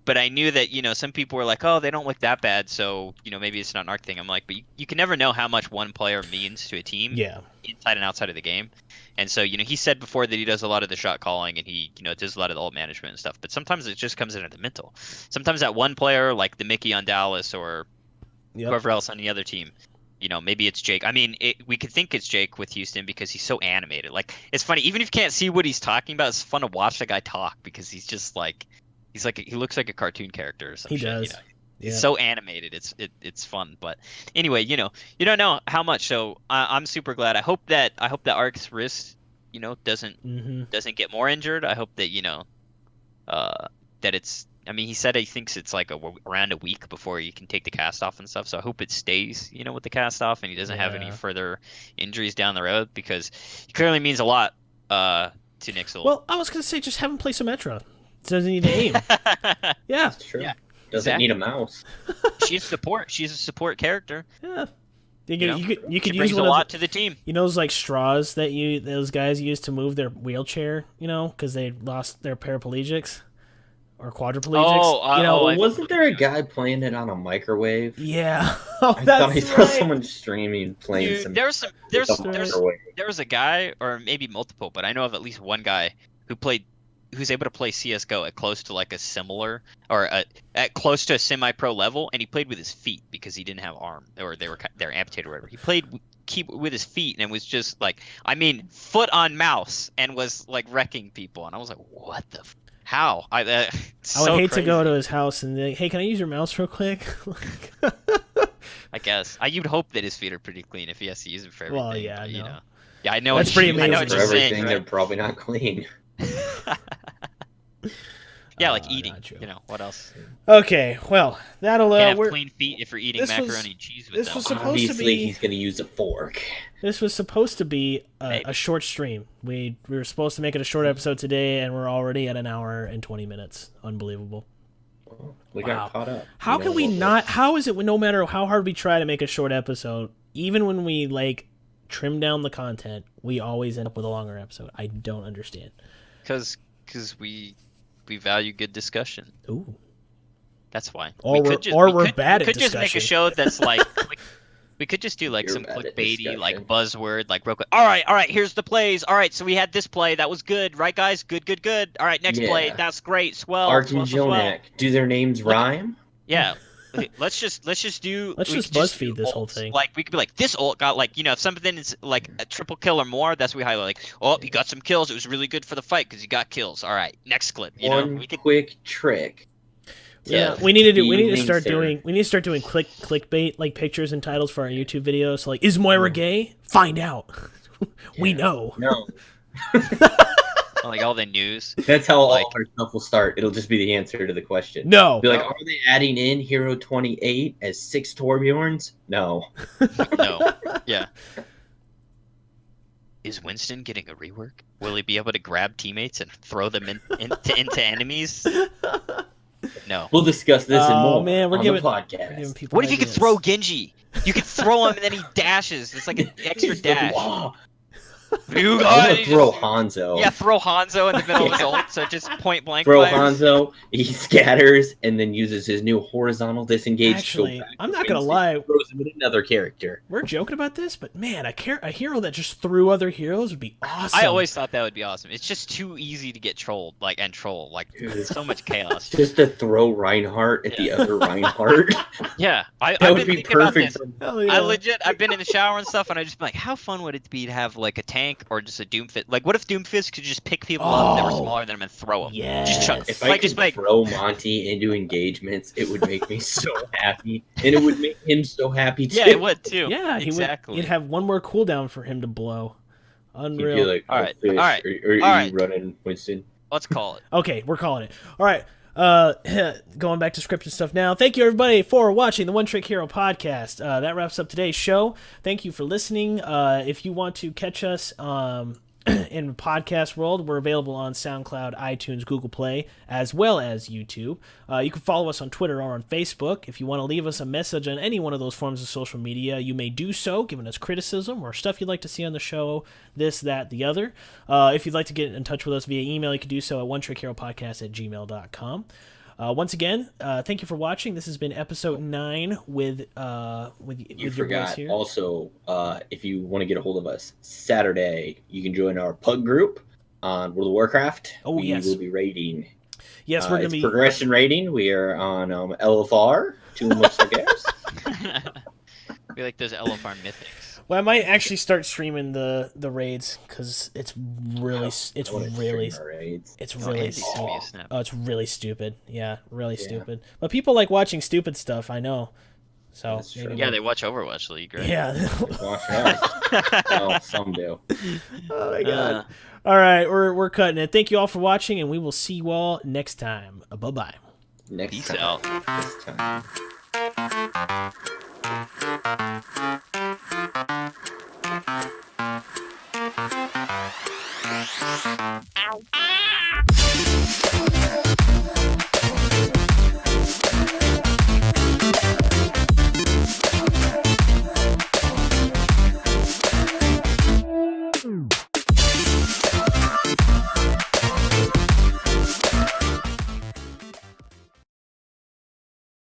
But I knew that, some people were like, oh, they don't look that bad, so, maybe it's not an arc thing. I'm like, but you can never know how much one player means to a team inside and outside of the game. And so, he said before that he does a lot of the shot calling and he, does a lot of the ult management and stuff. But sometimes it just comes into the mental. Sometimes that one player, like the Mickey on Dallas or whoever else on the other team, maybe it's Jake. I mean, we could think it's Jake with Houston because he's so animated. Like, it's funny. Even if you can't see what he's talking about, it's fun to watch the guy talk because he's just like... he looks like a cartoon character or something. He does. He's so animated. It's fun. But anyway, you don't know how much. So I'm super glad. I hope that Ark's wrist, doesn't get more injured. I hope that that it's. I mean, he said he thinks it's like around a week before you can take the cast off and stuff. So I hope it stays, with the cast off and he doesn't have any further injuries down the road because he clearly means a lot to Nixel. Well, I was gonna say just have him play Symmetra. Doesn't need to aim. Yeah, that's true. Yeah. Doesn't need a mouse. She's support. She's a support character. Yeah, you could use a lot to the team. Those like straws that those guys use to move their wheelchair. Because they lost their paraplegics or quadriplegics. Wasn't there a guy playing it on a microwave? Yeah, I thought he saw someone streaming playing some. There was a guy, or maybe multiple, but I know of at least one guy who's able to play CS:GO at close to like a similar or at close to a semi-pro level, and he played with his feet because he didn't have arm or they're amputated or whatever. He played with his feet and was just like, foot on mouse and was like wrecking people, and I was like, what the how? I would hate to go to his house and be like, hey, can I use your mouse real quick? I guess you'd hope that his feet are pretty clean if he has to use them for everything. Well, yeah, I know. That's pretty amazing. I know what for you're everything, saying, they're right? probably not clean. Yeah, like eating. What else? Okay, well, that'll. Can't have clean feet if you're eating macaroni and cheese with them. Obviously, he's going to use a fork. This was supposed to be a short stream. We were supposed to make it a short episode today, and we're already at an hour and 20 minutes. Unbelievable. We got caught up. How can we not? How is it no matter how hard we try to make a short episode, even when we trim down the content, we always end up with a longer episode? I don't understand. Because we value good discussion. Ooh, that's why. We're bad at discussion. We could just make a show that's we could just do some clickbaity buzzword real quick. All right, here's the plays. All right, so we had this play that was good, right, guys? Good. All right, next play, that's great. Swell. Ark and Jonak, do their names rhyme? Yeah. Let's just BuzzFeed this whole thing. We could be like, this ult got if something is a triple kill or more, that's what we highlight. He got some kills. It was really good for the fight because he got kills. All right, next clip. Quick trick. Yeah, we need to start doing clickbait pictures and titles for our YouTube videos. So is Moira gay? Find out. We know. No. All the news. That's how all our stuff will start. It'll just be the answer to the question. No. Be are they adding in Hero 28 as 6 Torbjorns? No. No. Yeah. Is Winston getting a rework? Will he be able to grab teammates and throw them into enemies? No. We'll discuss this and more man, on the podcast. What if you could throw Genji? You could throw him and then he dashes. It's like an extra dash. I'm gonna throw Hanzo. Yeah, throw Hanzo in the middle of his ult, so just point blank. Throw Hanzo, he scatters, and then uses his new horizontal disengage. Actually, I'm not gonna lie. Throws him in another character. We're joking about this, but man, a hero that just threw other heroes would be awesome. I always thought that would be awesome. It's just too easy to get trolled, and troll. There's so much chaos. Just to throw Reinhardt at the other Reinhardt. Yeah, that would be perfect. I've been in the shower and stuff, and I just been like, how fun would it be to have a tank or just a Doomfist? What if Doomfist could just pick people up that were smaller than him and throw them? Yeah. Just chuck. If I could throw Monty into engagements, it would make me so happy, and it would make him so happy too. Yeah, it would too. Yeah, exactly. You'd have one more cooldown for him to blow. Unreal. He'd be like, all right. Are you running, Winston? Let's call it. Okay, we're calling it. All right. Going back to scripted stuff now. Thank you everybody for watching the One Trick Hero podcast. That wraps up today's show. Thank you for listening. If you want to catch us in podcast world, we're available on SoundCloud, iTunes, Google Play, as well as YouTube. You can follow us on Twitter or on Facebook. If you want to leave us a message on any one of those forms of social media, you may do so, giving us criticism or stuff you'd like to see on the show, this, that, the other. If you'd like to get in touch with us via email, you can do so at onetrickheropodcast@gmail.com. Once again, thank you for watching. This has been episode 9 with your boys here. Also, if you want to get a hold of us, Saturday you can join our pug group on World of Warcraft. We will be rating. Yes, we're going to be progression rating. We are on LFR. Two Mustaches. We like those LFR mythics. Well, I might actually start streaming the raids because it's really stupid. Oh, it's really stupid. Yeah, really stupid. But people like watching stupid stuff. I know. So yeah, they watch Overwatch League, right? Yeah, watch us. Well, some do. Oh my god! All right, we're cutting it. Thank you all for watching, and we will see you all next time. Bye bye. Peace out. Next time. Ow.